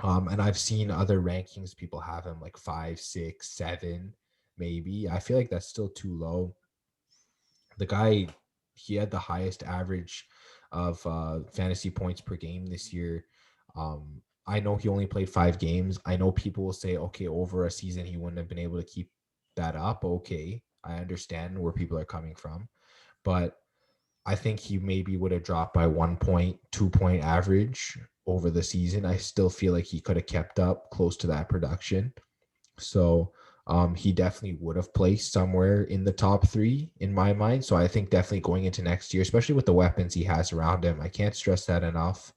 A: And I've seen other rankings, people have him like five, six, seven, maybe. I feel like that's still too low. The guy, he had the highest average of fantasy points per game this year. I know he only played 5 games. I know people will say, okay, over a season, he wouldn't have been able to keep that up. Okay, I understand where people are coming from, but I think he maybe would have dropped by 1 point, 2 point average over the season. I still feel like he could have kept up close to that production. So he definitely would have placed somewhere in the top three in my mind. So I think definitely going into next year, especially with the weapons he has around him, I can't stress that enough.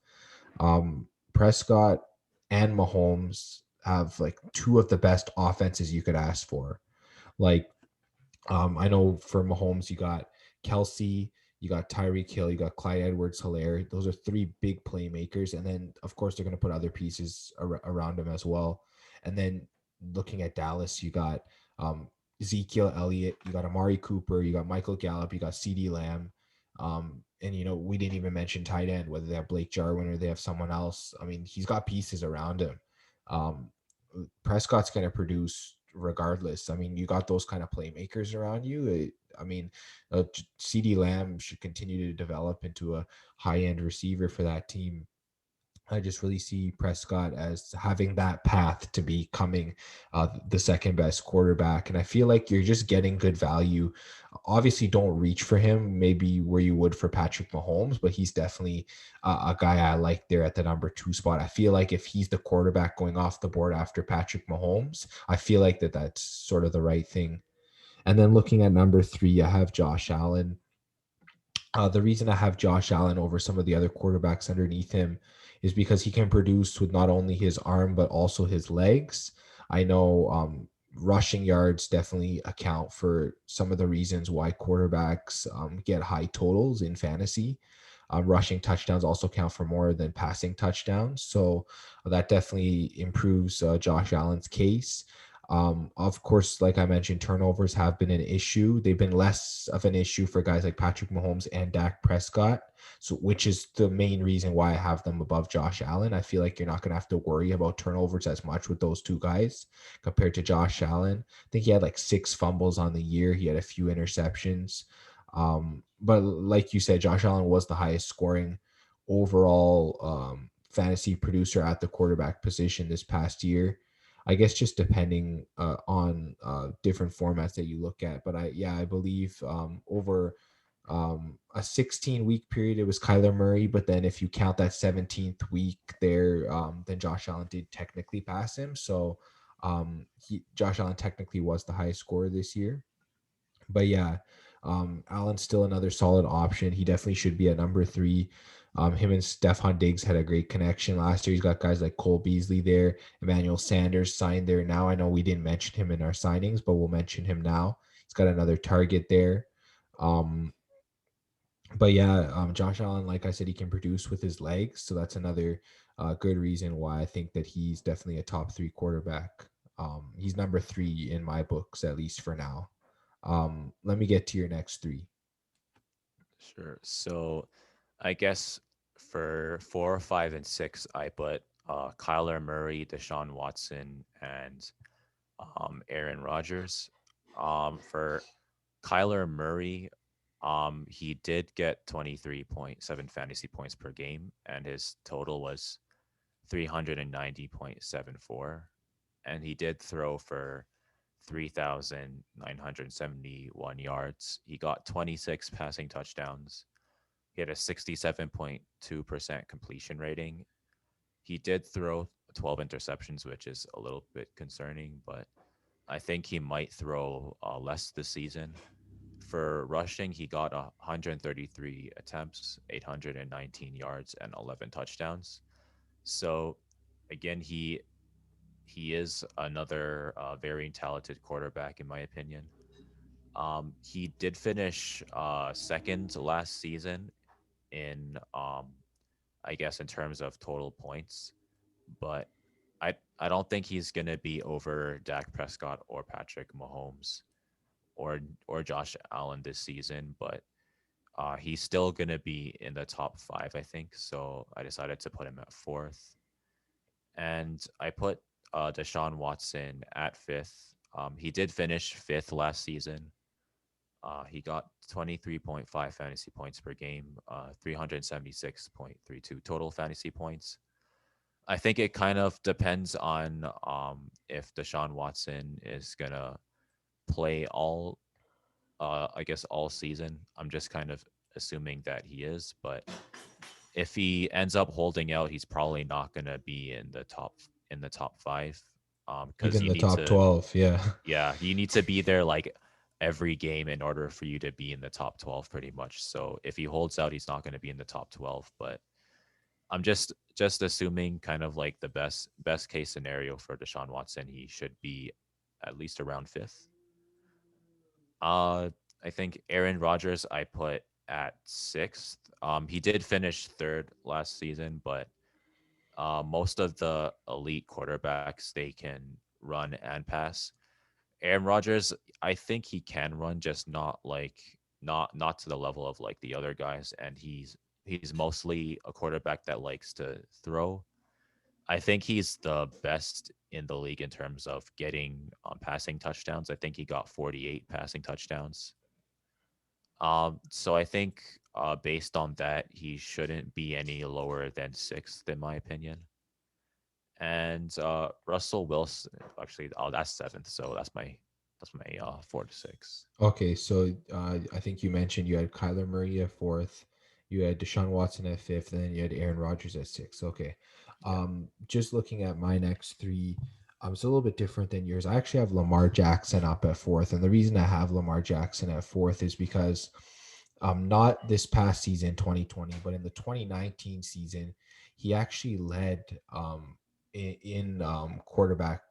A: Prescott and Mahomes have like two of the best offenses you could ask for. Like I know for Mahomes, you got Kelsey, you got Tyreek Hill, you got Clyde Edwards-Helaire. Those are three big playmakers, and then of course they're going to put other pieces around him as well. And then looking at Dallas, you got um, Ezekiel Elliott, you got Amari Cooper, you got Michael Gallup, you got C.D. Lamb, and we didn't even mention tight end, whether they have Blake Jarwin or they have someone else. I mean, he's got pieces around him. Um, Prescott's going to produce regardless. I mean, you got those kind of playmakers around you. I mean, CD Lamb should continue to develop into a high end receiver for that team. I just really see Prescott as having that path to becoming the second best quarterback. And I feel like you're just getting good value. Obviously, don't reach for him, maybe where you would for Patrick Mahomes, but he's definitely a guy I like there at the number two spot. I feel like if he's the quarterback going off the board after Patrick Mahomes, I feel like that's sort of the right thing. And then looking at number three, I have Josh Allen. The reason I have Josh Allen over some of the other quarterbacks underneath him is because he can produce with not only his arm but also his legs. I know rushing yards definitely account for some of the reasons why quarterbacks get high totals in fantasy. Rushing touchdowns also count for more than passing touchdowns, so that definitely improves Josh Allen's case. Of course, like I mentioned, turnovers have been an issue. They've been less of an issue for guys like Patrick Mahomes and Dak Prescott, so which is the main reason why I have them above Josh Allen. I feel like you're not going to have to worry about turnovers as much with those two guys compared to Josh Allen. I think he had like 6 fumbles on the year. He had a few interceptions. But like you said, Josh Allen was the highest scoring overall fantasy producer at the quarterback position this past year. I guess just depending on different formats that you look at. But I believe over a 16-week period, it was Kyler Murray. But then if you count that 17th week there, then Josh Allen did technically pass him. So Josh Allen technically was the highest scorer this year. But yeah, Allen's still another solid option. He definitely should be at number three. Him and Stephon Diggs had a great connection last year. He's got guys like Cole Beasley there, Emmanuel Sanders signed there now. I know we didn't mention him in our signings, but we'll mention him now. He's got another target there. Um, but yeah, Josh Allen, like I said, he can produce with his legs, so that's another good reason why I think that he's definitely a top three quarterback. He's number three in my books, at least for now. Let me get to your next three.
B: Sure. So I guess for 4, 5, and 6, I put Kyler Murray, Deshaun Watson, and Aaron Rodgers. For Kyler Murray, he did get 23.7 fantasy points per game, and his total was 390.74. And he did throw for 3,971 yards. He got 26 passing touchdowns. He had a 67.2% completion rating. He did throw 12 interceptions, which is a little bit concerning, but I think he might throw less this season. For rushing, he got 133 attempts, 819 yards, and 11 touchdowns. So, again, he is another very talented quarterback, in my opinion. He did finish second last season in, I guess, in terms of total points, but I don't think he's gonna be over Dak Prescott or Patrick Mahomes. or or Josh Allen this season, but he's still gonna be in the top five, I think. So I decided to put him at fourth, and I put Deshaun Watson at fifth. He did finish fifth last season. He got 23.5 fantasy points per game, 376.32 total fantasy points. I think it kind of depends on if Deshaun Watson is gonna play all, I guess all season. I'm just kind of assuming that he is, but if he ends up holding out, he's probably not gonna be in the top five. Because
A: Even
B: you
A: the
B: need
A: top
B: to,
A: 12. Yeah.
B: yeah, you need to be there like every game in order for you to be in the top 12, pretty much. So if he holds out, he's not going to be in the top 12. But I'm just assuming kind of like the best case scenario for Deshaun Watson, he should be at least around fifth. Uh, I think Aaron Rodgers I put at sixth. He did finish third last season, but most of the elite quarterbacks they can run and pass. Aaron Rodgers, I think he can run, just not like not to the level of like the other guys, and he's mostly a quarterback that likes to throw. I think he's the best in the league in terms of getting passing touchdowns. I think he got 48 passing touchdowns. So I think based on that, he shouldn't be any lower than sixth, in my opinion. And Russell Wilson, actually, oh, that's seventh. So that's my 4 to 6.
A: Okay, so I think you mentioned you had Kyler Murray at fourth, you had Deshaun Watson at fifth, and then you had Aaron Rodgers at sixth. Okay,
B: Yeah.
A: just looking at my next three, it's a little bit different than yours. I actually have Lamar Jackson up at fourth, and the reason I have Lamar Jackson at fourth is because, not this past season, 2020, but in the 2019 season, he actually led in quarterback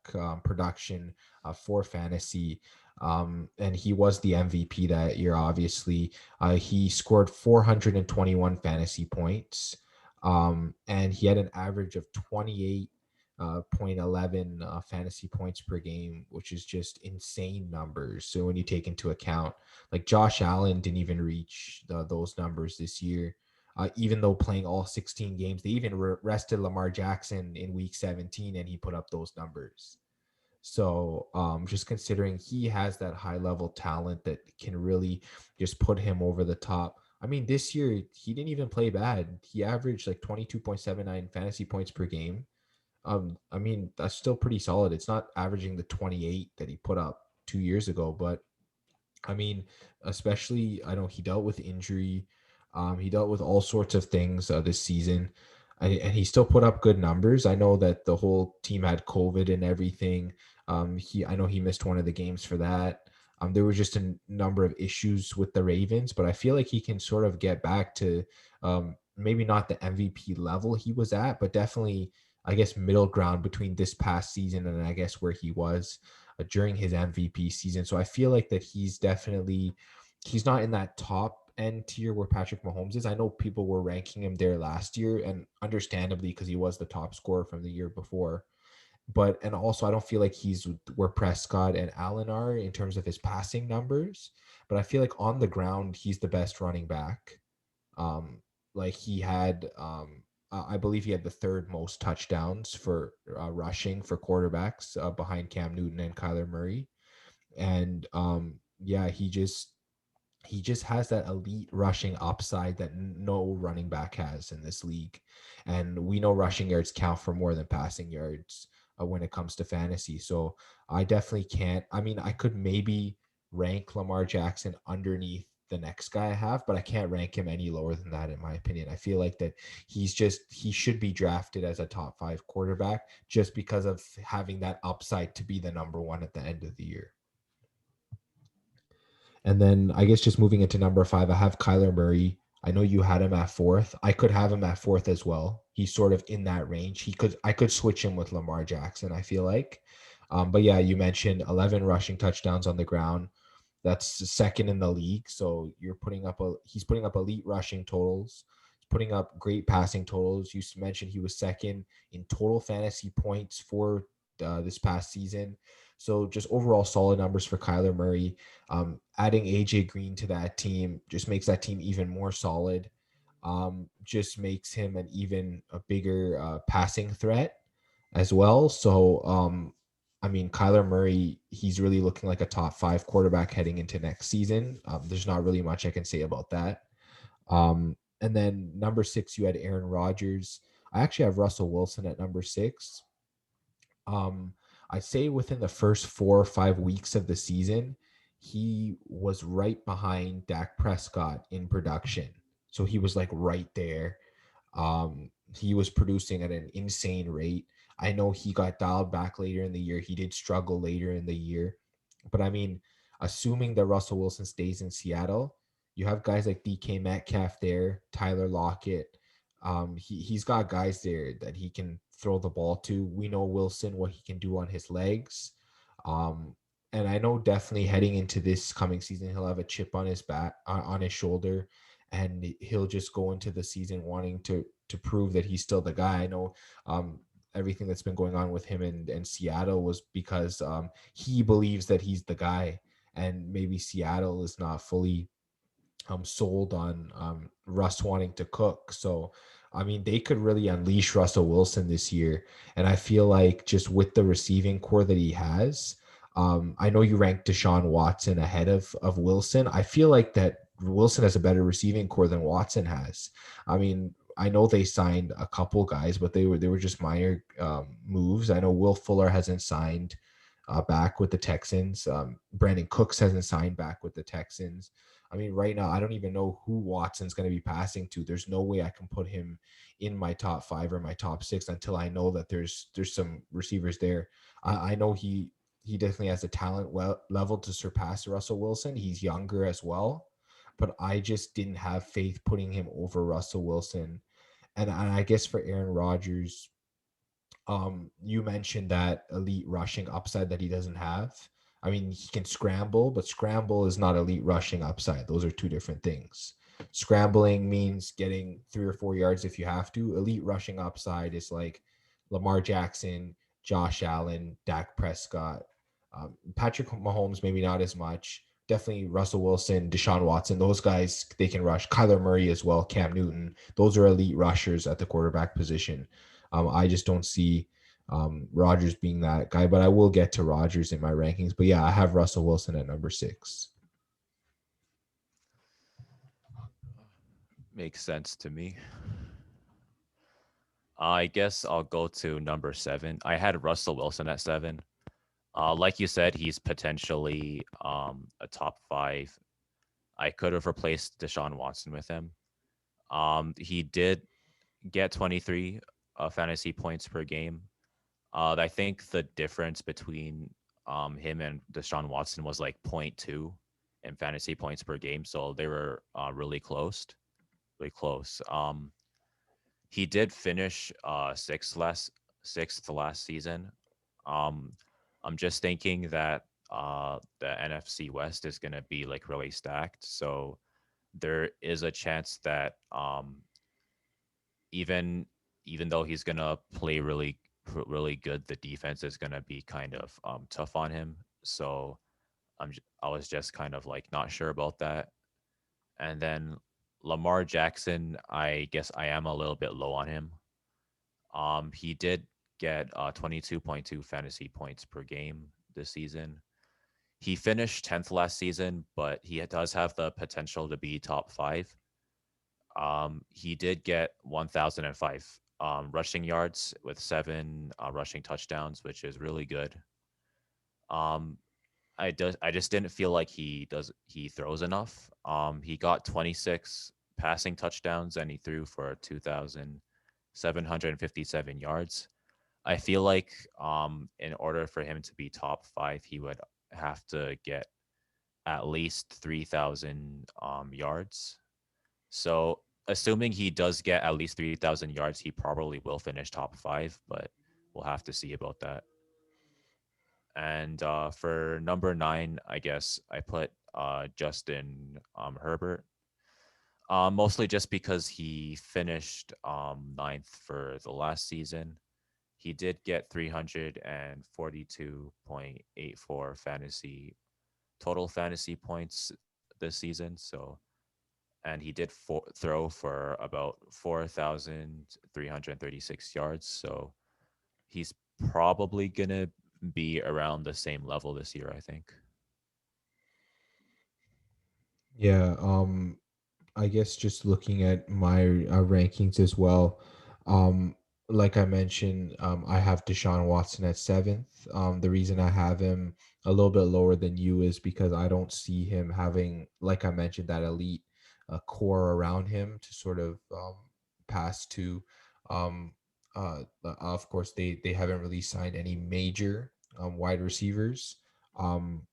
A: production for fantasy, and he was the MVP that year. Obviously, he scored 421 fantasy points, and he had an average of 28.11 fantasy points per game, which is just insane numbers. So when you take into account, like Josh Allen didn't even reach those numbers this year. Even though playing all 16 games, they even rested Lamar Jackson in week 17 and he put up those numbers. So just considering he has that high level talent that can really just put him over the top. I mean, this year he didn't even play bad. He averaged like 22.79 fantasy points per game. I mean, that's still pretty solid. It's not averaging the 28 that he put up 2 years ago, but I mean, especially I know he dealt with injury. He dealt with all sorts of things this season, and he still put up good numbers. I know that the whole team had COVID and everything. I know he missed one of the games for that. There was just a number of issues with the Ravens, but I feel like he can sort of get back to maybe not the MVP level he was at, but definitely I guess middle ground between this past season and I guess where he was during his MVP season. So I feel like that he's not in that top end tier where Patrick Mahomes is. I know people were ranking him there last year, and understandably because he was the top scorer from the year before. But and also I don't feel like he's where Prescott and Allen are in terms of his passing numbers. But I feel like on the ground he's the best running back. Um, like he had, I believe he had the third most touchdowns for rushing for quarterbacks behind Cam Newton and Kyler Murray. And yeah, he just has that elite rushing upside that no running back has in this league. And we know rushing yards count for more than passing yards when it comes to fantasy. So I definitely can't. I mean, I could maybe rank Lamar Jackson underneath the next guy I have, but I can't rank him any lower than that, in my opinion. I feel like that he should be drafted as a top five quarterback just because of having that upside to be the number one at the end of the year. And then I guess just moving into number five, I have Kyler Murray. I know you had him at fourth. I could have him at fourth as well. He's sort of in that range. I could switch him with Lamar Jackson, I feel like. But yeah, you mentioned 11 rushing touchdowns on the ground. That's second in the league. So he's putting up elite rushing totals. He's putting up great passing totals. You mentioned he was second in total fantasy points for this past season. So just overall solid numbers for Kyler Murray. Adding AJ Green to that team just makes that team even more solid. Just makes him an even a bigger passing threat as well. So I mean, Kyler Murray, he's really looking like a top five quarterback heading into next season. There's not really much I can say about that. And then number six, you had Aaron Rodgers. I actually have Russell Wilson at number six. Um, I'd say within the first 4 or 5 weeks of the season, he was right behind Dak Prescott in production. So he was like right there. He was producing at an insane rate. I know he got dialed back later in the year. He did struggle later in the year. But I mean, assuming that Russell Wilson stays in Seattle, you have guys like DK Metcalf there, Tyler Lockett. He's got guys there that he can throw the ball to. We know Wilson what he can do on his legs. Um, and I know definitely heading into this coming season, he'll have a chip on his back, on his shoulder, and he'll just go into the season wanting to prove that he's still the guy. I know everything that's been going on with him and Seattle was because he believes that he's the guy, and maybe Seattle is not fully sold on Russ wanting to cook. So, I mean, they could really unleash Russell Wilson this year. And I feel like just with the receiving core that he has, I know you ranked Deshaun Watson ahead of Wilson. I feel like that Wilson has a better receiving core than Watson has. I mean, I know they signed a couple guys, but they were just minor moves. I know Will Fuller hasn't signed back with the Texans. Brandon Cooks hasn't signed back with the Texans. I mean, right now, I don't even know who Watson's going to be passing to. There's no way I can put him in my top five or my top six until I know that there's some receivers there. I know he definitely has the talent level to surpass Russell Wilson. He's younger as well, but I just didn't have faith putting him over Russell Wilson. And I guess for Aaron Rodgers, you mentioned that elite rushing upside that he doesn't have. I mean, he can scramble, but scramble is not elite rushing upside. Those are two different things. Scrambling means getting 3 or 4 yards if you have to. Elite rushing upside is like Lamar Jackson, Josh Allen, Dak Prescott, Patrick Mahomes, maybe not as much. Definitely Russell Wilson, Deshaun Watson. Those guys, they can rush. Kyler Murray as well, Cam Newton. Those are elite rushers at the quarterback position. I just don't see Rodgers being that guy, but I will get to Rodgers in my rankings. But yeah, I have Russell Wilson at number six.
B: Makes sense to me. I guess I'll go to number seven. I had Russell Wilson at seven. Like you said, he's potentially a top five. I could have replaced Deshaun Watson with him. He did get 23 fantasy points per game. I think the difference between him and Deshaun Watson was like point 0.2 in fantasy points per game, so they were really close, really close. He did finish sixth last season. Um, I'm just thinking that the NFC West is going to be like really stacked, so there is a chance that even even though he's gonna play really good, the defense is gonna be kind of tough on him. So I was just kind of like not sure about that. And then Lamar Jackson, I guess I am a little bit low on him. He did get 22.2 fantasy points per game this season. He finished 10th last season, but he does have the potential to be top five. He did get 1,005 rushing yards with seven rushing touchdowns, which is really good. Um, I just didn't feel like he throws enough. He got 26 passing touchdowns and he threw for 2,757 yards. I feel like in order for him to be top five, he would have to get at least 3,000 yards. So, assuming he does get at least 3,000 yards, he probably will finish top five, but we'll have to see about that. And for number nine, I guess I put Justin Herbert, mostly just because he finished ninth for the last season. he did get 342.84 total fantasy points this season. So, and he did throw for about 4,336 yards. So he's probably gonna be around the same level this year, I think.
A: Yeah, I guess just looking at my rankings as well, um, like I mentioned, I have Deshaun Watson at seventh. The reason I have him a little bit lower than you is because I don't see him having, like I mentioned, that elite core around him to sort of pass to. Um, of course, they haven't really signed any major wide receivers. Um,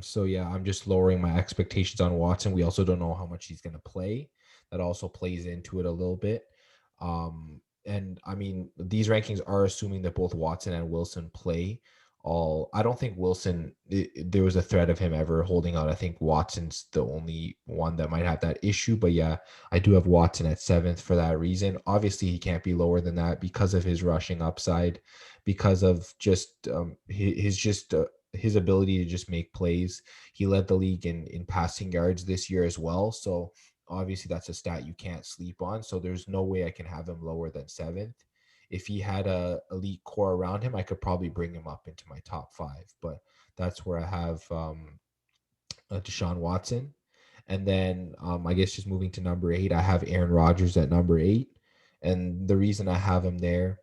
A: so yeah, I'm just lowering my expectations on Watson. We also don't know how much he's going to play. That also plays into it a little bit. And I mean, these rankings are assuming that both Watson and Wilson play. All I don't think Wilson there was a threat of him ever holding out. I think Watson's the only one that might have that issue. But yeah, I do have Watson at seventh for that reason. Obviously, he can't be lower than that because of his rushing upside, because of just his ability to just make plays. He led the league in passing yards this year as well. So obviously that's a stat you can't sleep on. So there's no way I can have him lower than seventh. If he had a elite core around him, I could probably bring him up into my top five. But that's where I have Deshaun Watson. And then I guess just moving to number eight, I have Aaron Rodgers at number eight. And the reason I have him there,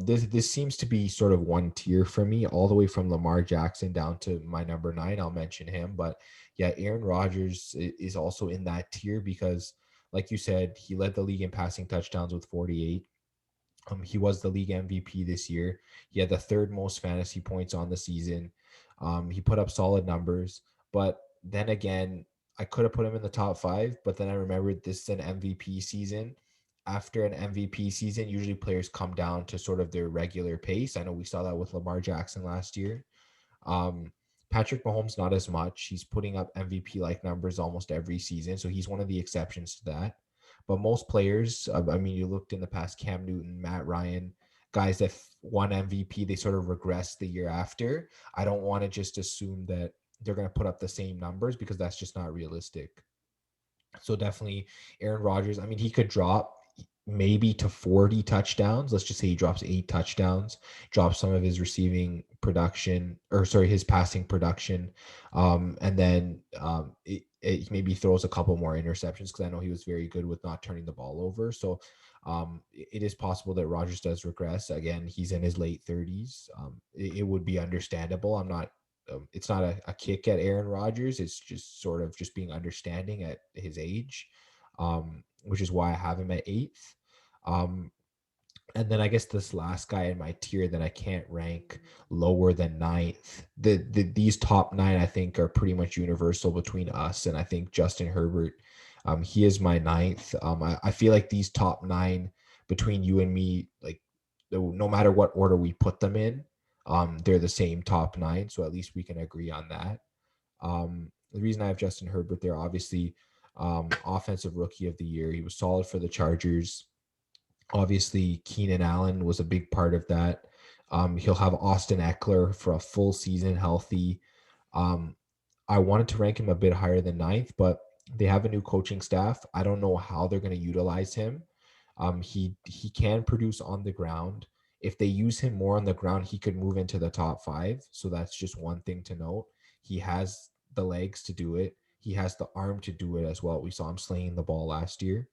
A: this seems to be sort of one tier for me, all the way from Lamar Jackson down to my number nine. I'll mention him, but yeah, Aaron Rodgers is also in that tier because, like you said, he led the league in passing touchdowns with 48. He was the league MVP this year. He had the third most fantasy points on the season. He put up solid numbers, but then again, I could have put him in the top five, but then I remembered this is an MVP season. After an MVP season, usually players come down to sort of their regular pace. I know we saw that with Lamar Jackson last year. Um, Patrick Mahomes, not as much. He's putting up MVP like numbers almost every season. So he's one of the exceptions to that. But most players, I mean, you looked in the past, Cam Newton, Matt Ryan, guys that won MVP, they sort of regress the year after. I don't want to just assume that they're going to put up the same numbers because that's just not realistic. So definitely Aaron Rodgers. I mean, he could drop maybe to 40 touchdowns. Let's just say he drops 8 touchdowns, drops some of his receiving production, or sorry, his passing production. And then it maybe throws a couple more interceptions because I know he was very good with not turning the ball over. So it is possible that Rodgers does regress. Again, he's in his late 30s. It would be understandable. I'm not it's not a kick at Aaron Rodgers. It's just sort of just being understanding at his age, which is why I have him at eighth. Um, and then I guess this last guy in my tier that I can't rank lower than ninth. These top nine I think are pretty much universal between us, and I think Justin Herbert, he is my ninth. I feel like these top nine between you and me, like no matter what order we put them in, they're the same top nine. So at least we can agree on that. The reason I have Justin Herbert there, obviously, offensive rookie of the year. He was solid for the Chargers. Obviously, Keenan Allen was a big part of that. He'll have Austin Eckler for a full season healthy. Um, I wanted to rank him a bit higher than ninth, but they have a new coaching staff. I don't know how they're going to utilize him. He can produce on the ground. If they use him more on the ground, he could move into the top five. So that's just one thing to note. He has the legs to do it. He has the arm to do it as well. We saw him slinging the ball last year.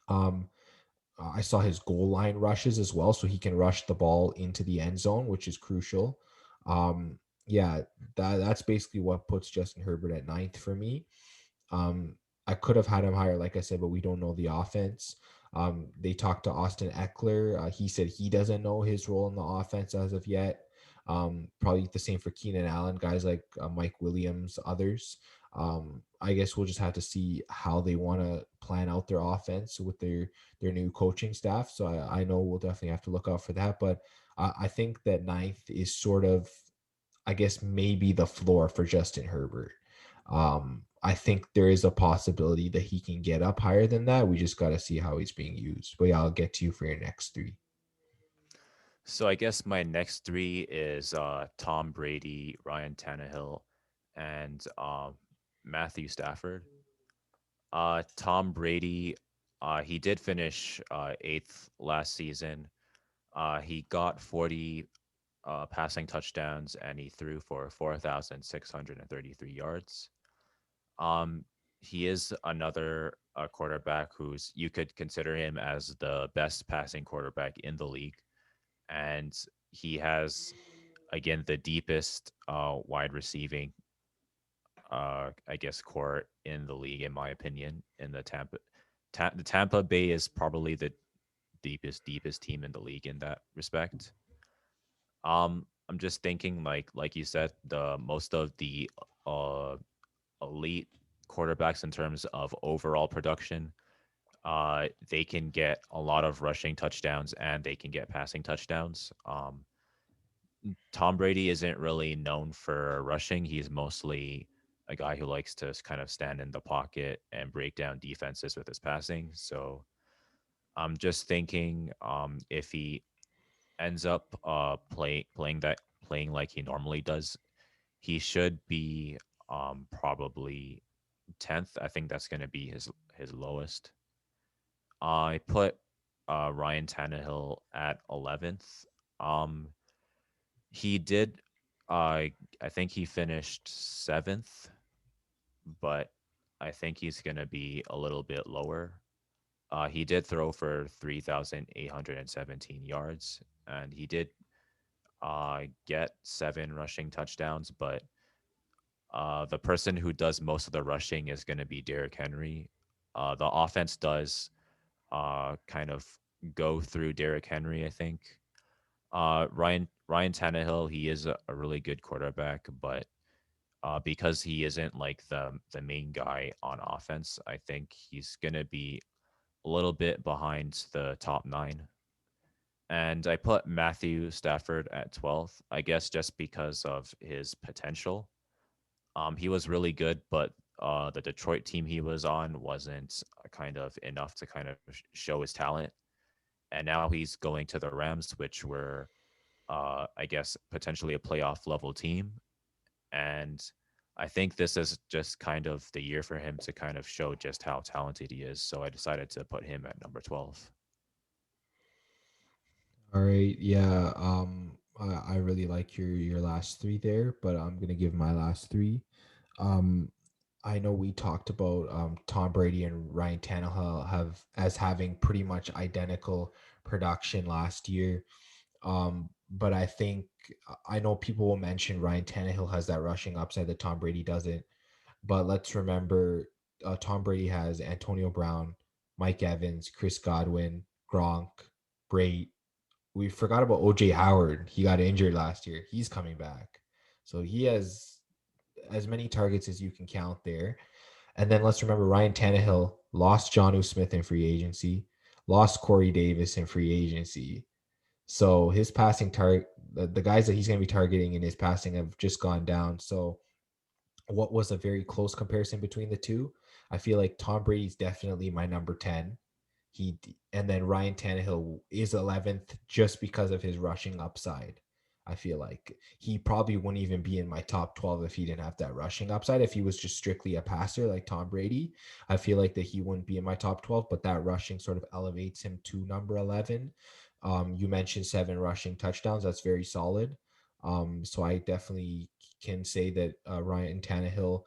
A: Um, I saw his goal line rushes as well, so he can rush the ball into the end zone, which is crucial. Um, yeah, that's basically what puts Justin Herbert at ninth for me. Um, I could have had him higher, like I said, but we don't know the offense. They talked to Austin Eckler. He said he doesn't know his role in the offense as of yet. Probably the same for Keenan Allen, guys like Mike Williams, others. I guess we'll just have to see how they want to plan out their offense with their new coaching staff. So I know we'll definitely have to look out for that. But I think that ninth is sort of, I guess, maybe the floor for Justin Herbert. I think there is a possibility that he can get up higher than that. We just got to see how he's being used. But yeah, I'll get to you for your next three.
B: So I guess my next three is Tom Brady, Ryan Tannehill, and Matthew Stafford. Tom Brady, he did finish eighth last season. He got 40 passing touchdowns and he threw for 4,633 yards. Um, he is another quarterback who's you could consider him as the best passing quarterback in the league, and he has again the deepest wide receiving I guess core in the league in my opinion. In the Tampa Bay is probably the deepest team in the league in that respect. I'm just thinking like you said, the most of the uh elite quarterbacks in terms of overall production, they can get a lot of rushing touchdowns and they can get passing touchdowns. Tom Brady isn't really known for rushing. He's mostly a guy who likes to kind of stand in the pocket and break down defenses with his passing. So I'm just thinking if he ends up playing like he normally does, he should be probably 10th. I think that's going to be his lowest. I put Ryan Tannehill at 11th. Um, he did. I think he finished seventh, but I think he's going to be a little bit lower. He did throw for 3,817 yards, and he did get seven rushing touchdowns. But the person who does most of the rushing is going to be Derrick Henry. The offense does kind of go through Derrick Henry, I think. Ryan Tannehill, he is a really good quarterback, but because he isn't like the main guy on offense, I think he's gonna be a little bit behind the top nine. And I put Matthew Stafford at 12th, I guess just because of his potential. He was really good, but the Detroit team he was on wasn't kind of enough to kind of show his talent. And now he's going to the Rams, which were, I guess, potentially a playoff level team. And I think this is just kind of the year for him to kind of show just how talented he is. So I decided to put him at number 12.
A: All right, yeah. I really like your last three there, but I'm gonna give my last three. Um, I know we talked about Tom Brady and Ryan Tannehill have as having pretty much identical production last year. But I think I know people will mention Ryan Tannehill has that rushing upside that Tom Brady doesn't. But let's remember, Tom Brady has Antonio Brown, Mike Evans, Chris Godwin, Gronk, Brait. We forgot about OJ Howard. He got injured last year. He's coming back. So he has as many targets as you can count there. And then let's remember Ryan Tannehill lost Jonnu Smith in free agency, lost Corey Davis in free agency. So his passing target, the guys that he's going to be targeting in his passing have just gone down. So what was a very close comparison between the two? I feel like Tom Brady's definitely my number 10. And then Ryan Tannehill is 11th just because of his rushing upside. I feel like he probably wouldn't even be in my top 12 if he didn't have that rushing upside. If he was just strictly a passer like Tom Brady, I feel like that he wouldn't be in my top 12, but that rushing sort of elevates him to number 11. You mentioned seven rushing touchdowns. That's very solid. So I definitely can say that Ryan Tannehill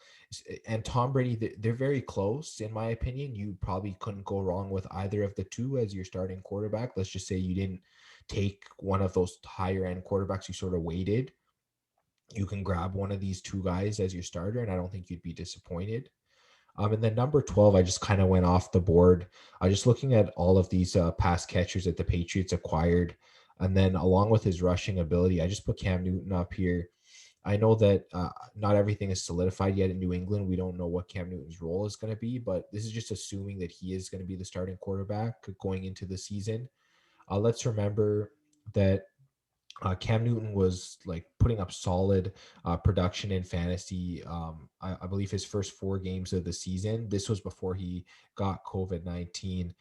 A: and Tom Brady, they're very close in my opinion. You probably couldn't go wrong with either of the two as your starting quarterback. Let's just say you didn't take one of those higher end quarterbacks, you sort of waited. You can grab one of these two guys as your starter, and I don't think you'd be disappointed. And then number 12, I just kind of went off the board. Just looking at all of these pass catchers that the Patriots acquired. And then along with his rushing ability, I just put Cam Newton up here. I know that not everything is solidified yet in New England. We don't know what Cam Newton's role is going to be, but this is just assuming that he is going to be the starting quarterback going into the season. Let's remember that Cam Newton was like putting up solid production in fantasy. I believe his first four games of the season. This was before he got COVID-19.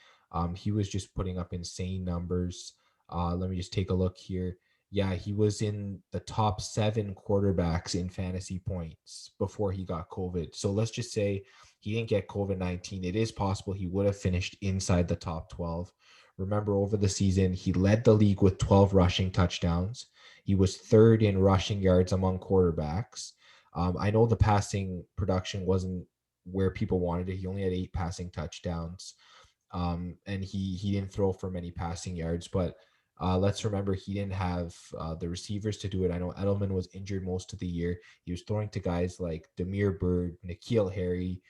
A: He was just putting up insane numbers. Let me just take a look here. Yeah, he was in the top 7 quarterbacks in fantasy points before he got COVID. So let's just say he didn't get COVID-19. It is possible he would have finished inside the top 12. Remember, over the season, he led the league with 12 rushing touchdowns. He was third in rushing yards among quarterbacks. I know the passing production wasn't where people wanted it. He only had 8 passing touchdowns, and he didn't throw for many passing yards. But let's remember he didn't have the receivers to do it. I know Edelman was injured most of the year. He was throwing to guys like Demir Bird, N'Keal Harry,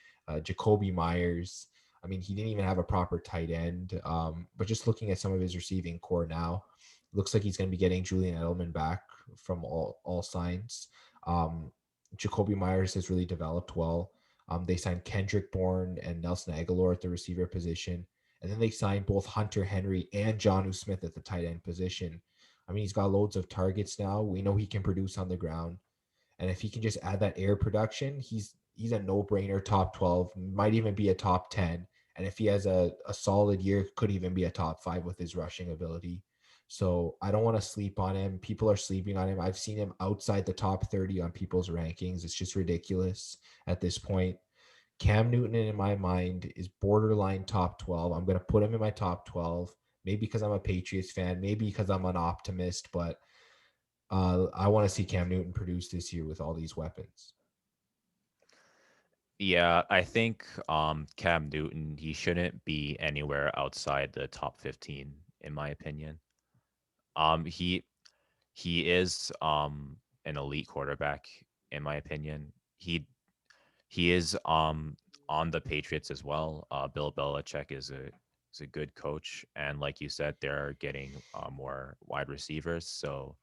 A: Jacoby Myers. I mean, he didn't even have a proper tight end. But just looking at some of his receiving core now, looks like he's going to be getting Julian Edelman back from all signs. Um, Jacoby Myers has really developed well. They signed Kendrick Bourne and Nelson Aguilar at the receiver position. And then they signed both Hunter Henry and Jonnu Smith at the tight end position. I mean, he's got loads of targets now. We know he can produce on the ground. And if he can just add that air production, he's a no-brainer top 12, might even be a top 10. And if he has a solid year, could even be a top 5 with his rushing ability. So I don't want to sleep on him. People are sleeping on him. I've seen him outside the top 30 on people's rankings. It's just ridiculous at this point. Cam Newton, in my mind, is borderline top 12. I'm going to put him in my top 12, maybe because I'm a Patriots fan, maybe because I'm an optimist, but I want to see Cam Newton produce this year with all these weapons.
B: Yeah, I think Cam Newton, he shouldn't be anywhere outside the top 15 in my opinion. He is an elite quarterback in my opinion. He is on the Patriots as well. Bill Belichick is a good coach, and like you said, they're getting more wide receivers. So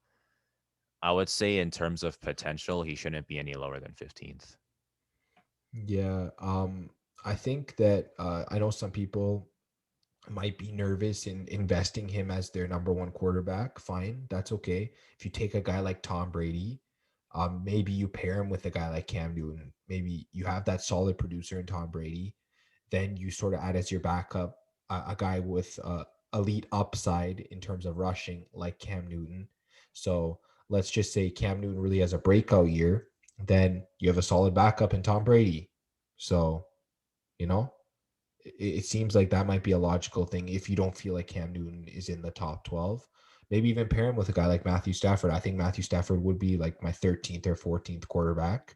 B: I would say in terms of potential, he shouldn't be any lower than 15th.
A: Yeah, I think that I know some people might be nervous in investing him as their number one quarterback. Fine, that's okay. If you take a guy like Tom Brady, maybe you pair him with a guy like Cam Newton. Maybe you have that solid producer in Tom Brady. Then you sort of add as your backup a guy with elite upside in terms of rushing, like Cam Newton. So let's just say Cam Newton really has a breakout year. Then you have a solid backup in Tom Brady. So, you know, it seems like that might be a logical thing if you don't feel like Cam Newton is in the top 12. Maybe even pair him with a guy like Matthew Stafford. I think Matthew Stafford would be like my 13th or 14th quarterback,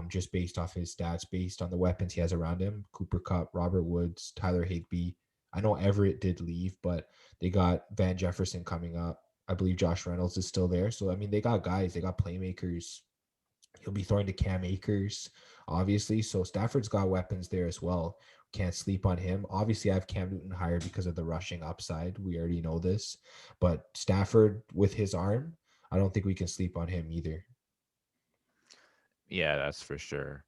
A: just based off his stats, based on the weapons he has around him. Cooper Kupp, Robert Woods, Tyler Higbee. I know Everett did leave, but they got Van Jefferson coming up. I believe Josh Reynolds is still there. So, I mean, they got guys, they got playmakers. He'll be throwing to Cam Akers, obviously. So Stafford's got weapons there as well. Can't sleep on him. Obviously, I have Cam Newton higher because of the rushing upside. We already know this. But Stafford with his arm, I don't think we can sleep on him either.
B: Yeah, that's for sure.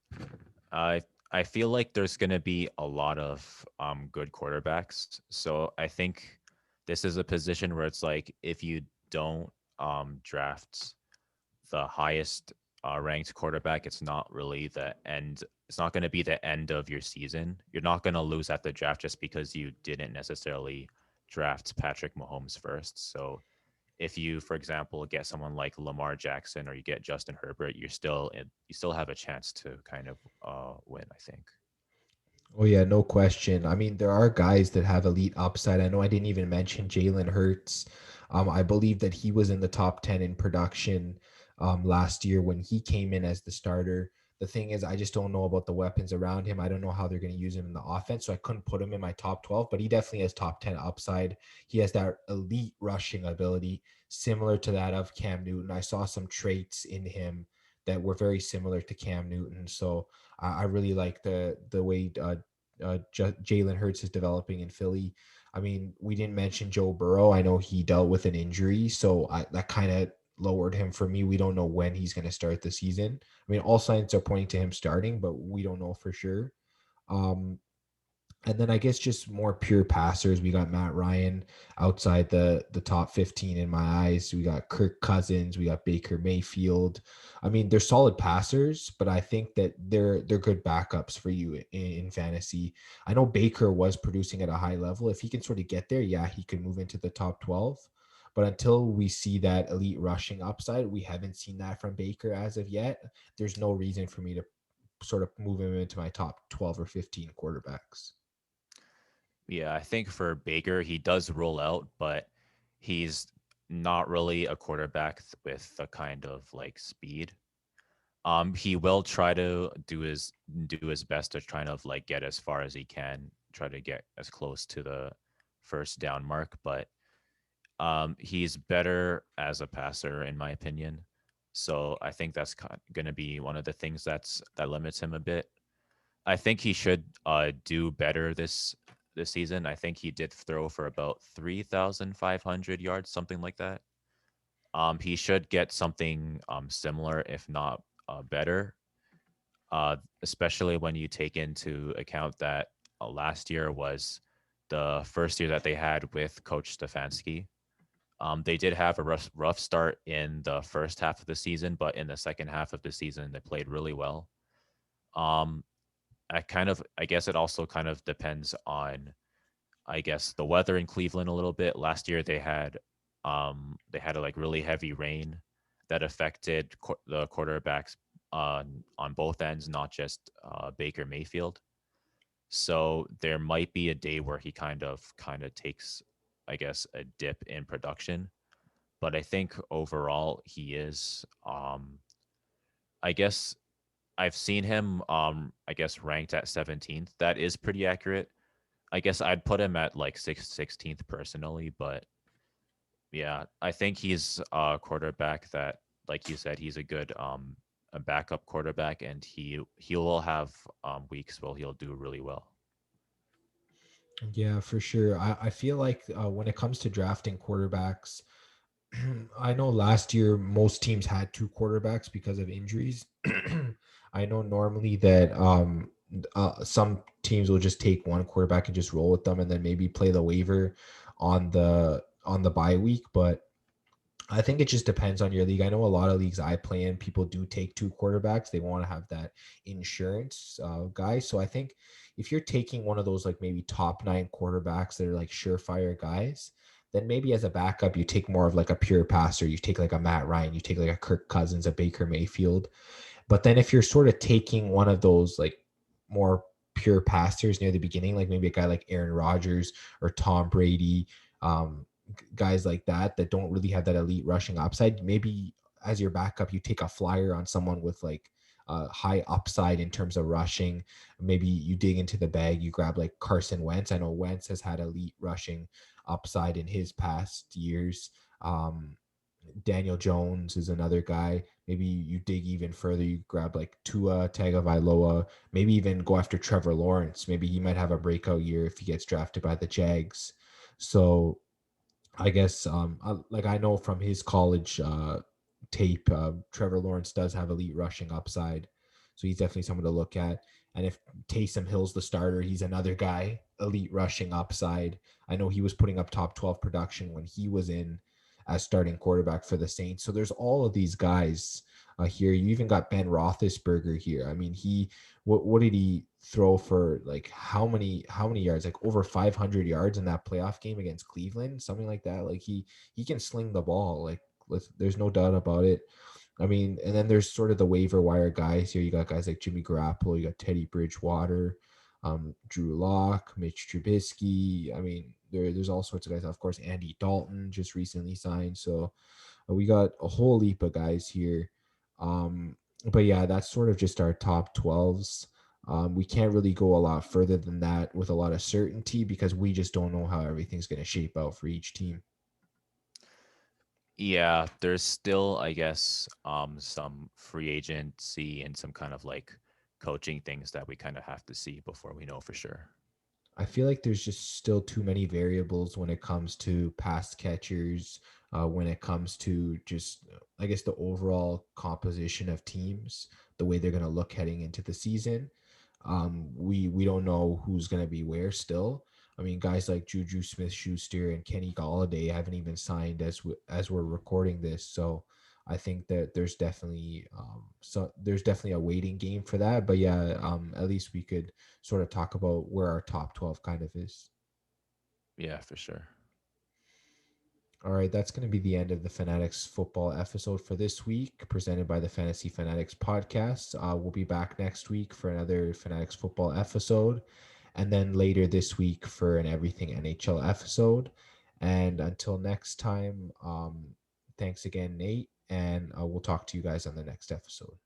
B: I I feel like there's going to be a lot of good quarterbacks. So I think this is a position where it's like if you don't draft the highest ranked quarterback, it's not really the end. It's not going to be the end of your season. You're not going to lose at the draft just because you didn't necessarily draft Patrick Mahomes first. So if you, for example, get someone like Lamar Jackson or you get Justin Herbert, you still have a chance to kind of win. I think.
A: Oh yeah, no question. I mean, there are guys that have elite upside. I know I didn't even mention Jalen Hurts. I believe that he was in the top 10 in production last year when he came in as the starter. The thing is, I just don't know about the weapons around him. I don't know how they're going to use him in the offense, so I couldn't put him in my top 12, but he definitely has top 10 upside. He has that elite rushing ability, similar to that of Cam Newton. I saw some traits in him that were very similar to Cam Newton. So I really like the way Jalen Hurts is developing in Philly. I mean, we didn't mention Joe Burrow. I know he dealt with an injury, so that kind of lowered him for me. We don't know when he's going to start the season. I mean, all signs are pointing to him starting, but we don't know for sure. Um, and then I guess just more pure passers. We got Matt Ryan outside the top 15 in my eyes. We got Kirk Cousins. We got Baker Mayfield. I mean, they're solid passers, but I think that they're good backups for you in fantasy. I know Baker was producing at a high level. If he can sort of get there, yeah, he could move into the top 12. But until we see that elite rushing upside, we haven't seen that from Baker as of yet. There's no reason for me to sort of move him into my top 12 or 15 quarterbacks.
B: Yeah, I think for Baker, he does roll out, but he's not really a quarterback with the kind of like speed. He will try to do his best to try to like get as far as he can, try to get as close to the first down mark, but he's better as a passer in my opinion. So I think that's going to be one of the things that limits him a bit. I think he should do better this season. I think he did throw for about 3,500 yards, something like that. He should get something similar, if not better, especially when you take into account that last year was the first year that they had with Coach Stefanski. They did have a rough start in the first half of the season, but in the second half of the season, they played really well. Um, I guess it also kind of depends on, I guess, the weather in Cleveland a little bit. Last year they had a like really heavy rain that affected the quarterbacks on both ends, not just Baker Mayfield. So there might be a day where he kind of takes, I guess, a dip in production. But I think overall he is, I guess I've seen him, I guess ranked at 17th. That is pretty accurate. I guess I'd put him at like 16th personally, but yeah, I think he's a quarterback that, like you said, he's a good a backup quarterback, and he will have weeks where he'll do really well.
A: Yeah, for sure. I feel like when it comes to drafting quarterbacks, I know last year most teams had two quarterbacks because of injuries. I know normally that some teams will just take one quarterback and just roll with them, and then maybe play the waiver on the bye week. But I think it just depends on your league. I know a lot of leagues I play in, people do take two quarterbacks. They want to have that insurance, guy. So I think if you're taking one of those like maybe top nine quarterbacks that are like surefire guys, then maybe as a backup you take more of like a pure passer. You take like a Matt Ryan, you take like a Kirk Cousins, a Baker Mayfield. But then if you're sort of taking one of those like more pure passers near the beginning, like maybe a guy like Aaron Rodgers or Tom Brady, guys like that don't really have that elite rushing upside, maybe as your backup you take a flyer on someone with like high upside in terms of rushing. Maybe you dig into the bag, you grab like Carson Wentz. I know Wentz has had elite rushing upside in his past years. Daniel Jones is another guy. Maybe you dig even further, you grab like Tua Tagovailoa, maybe even go after Trevor Lawrence. Maybe he might have a breakout year if he gets drafted by the Jags. So I guess like I know from his college tape, Trevor Lawrence does have elite rushing upside, so he's definitely someone to look at. And if Taysom Hill's the starter, he's another guy, elite rushing upside. I know he was putting up top 12 production when he was in as starting quarterback for the Saints. So there's all of these guys here. You even got Ben Roethlisberger here. I mean, what did he throw for, like how many yards, like over 500 yards in that playoff game against Cleveland, something like that. Like he can sling the ball, like there's no doubt about it. I mean, and then there's sort of the waiver wire guys here. You got guys like Jimmy Garoppolo, you got Teddy Bridgewater, Drew Lock, Mitch Trubisky. I mean, there's all sorts of guys. Of course, Andy Dalton just recently signed. So we got a whole heap of guys here. But yeah, that's sort of just our top 12s. We can't really go a lot further than that with a lot of certainty because we just don't know how everything's going to shape out for each team.
B: Yeah, there's still, I guess, some free agency and some kind of like coaching things that we kind of have to see before we know for sure.
A: I feel like there's just still too many variables when it comes to pass catchers, when it comes to just, I guess, the overall composition of teams, the way they're going to look heading into the season. We don't know who's going to be where still. I mean, guys like Juju Smith-Schuster and Kenny Galladay haven't even signed as we're recording this. So I think that there's definitely a waiting game for that. But yeah, at least we could sort of talk about where our top 12 kind of is.
B: Yeah, for sure.
A: All right, that's going to be the end of the Fanatics football episode for this week, presented by the Fantasy Fanatics Podcast. We'll be back next week for another Fanatics football episode, and then later this week for an Everything NHL episode. And until next time, thanks again, Nate, and we'll talk to you guys on the next episode.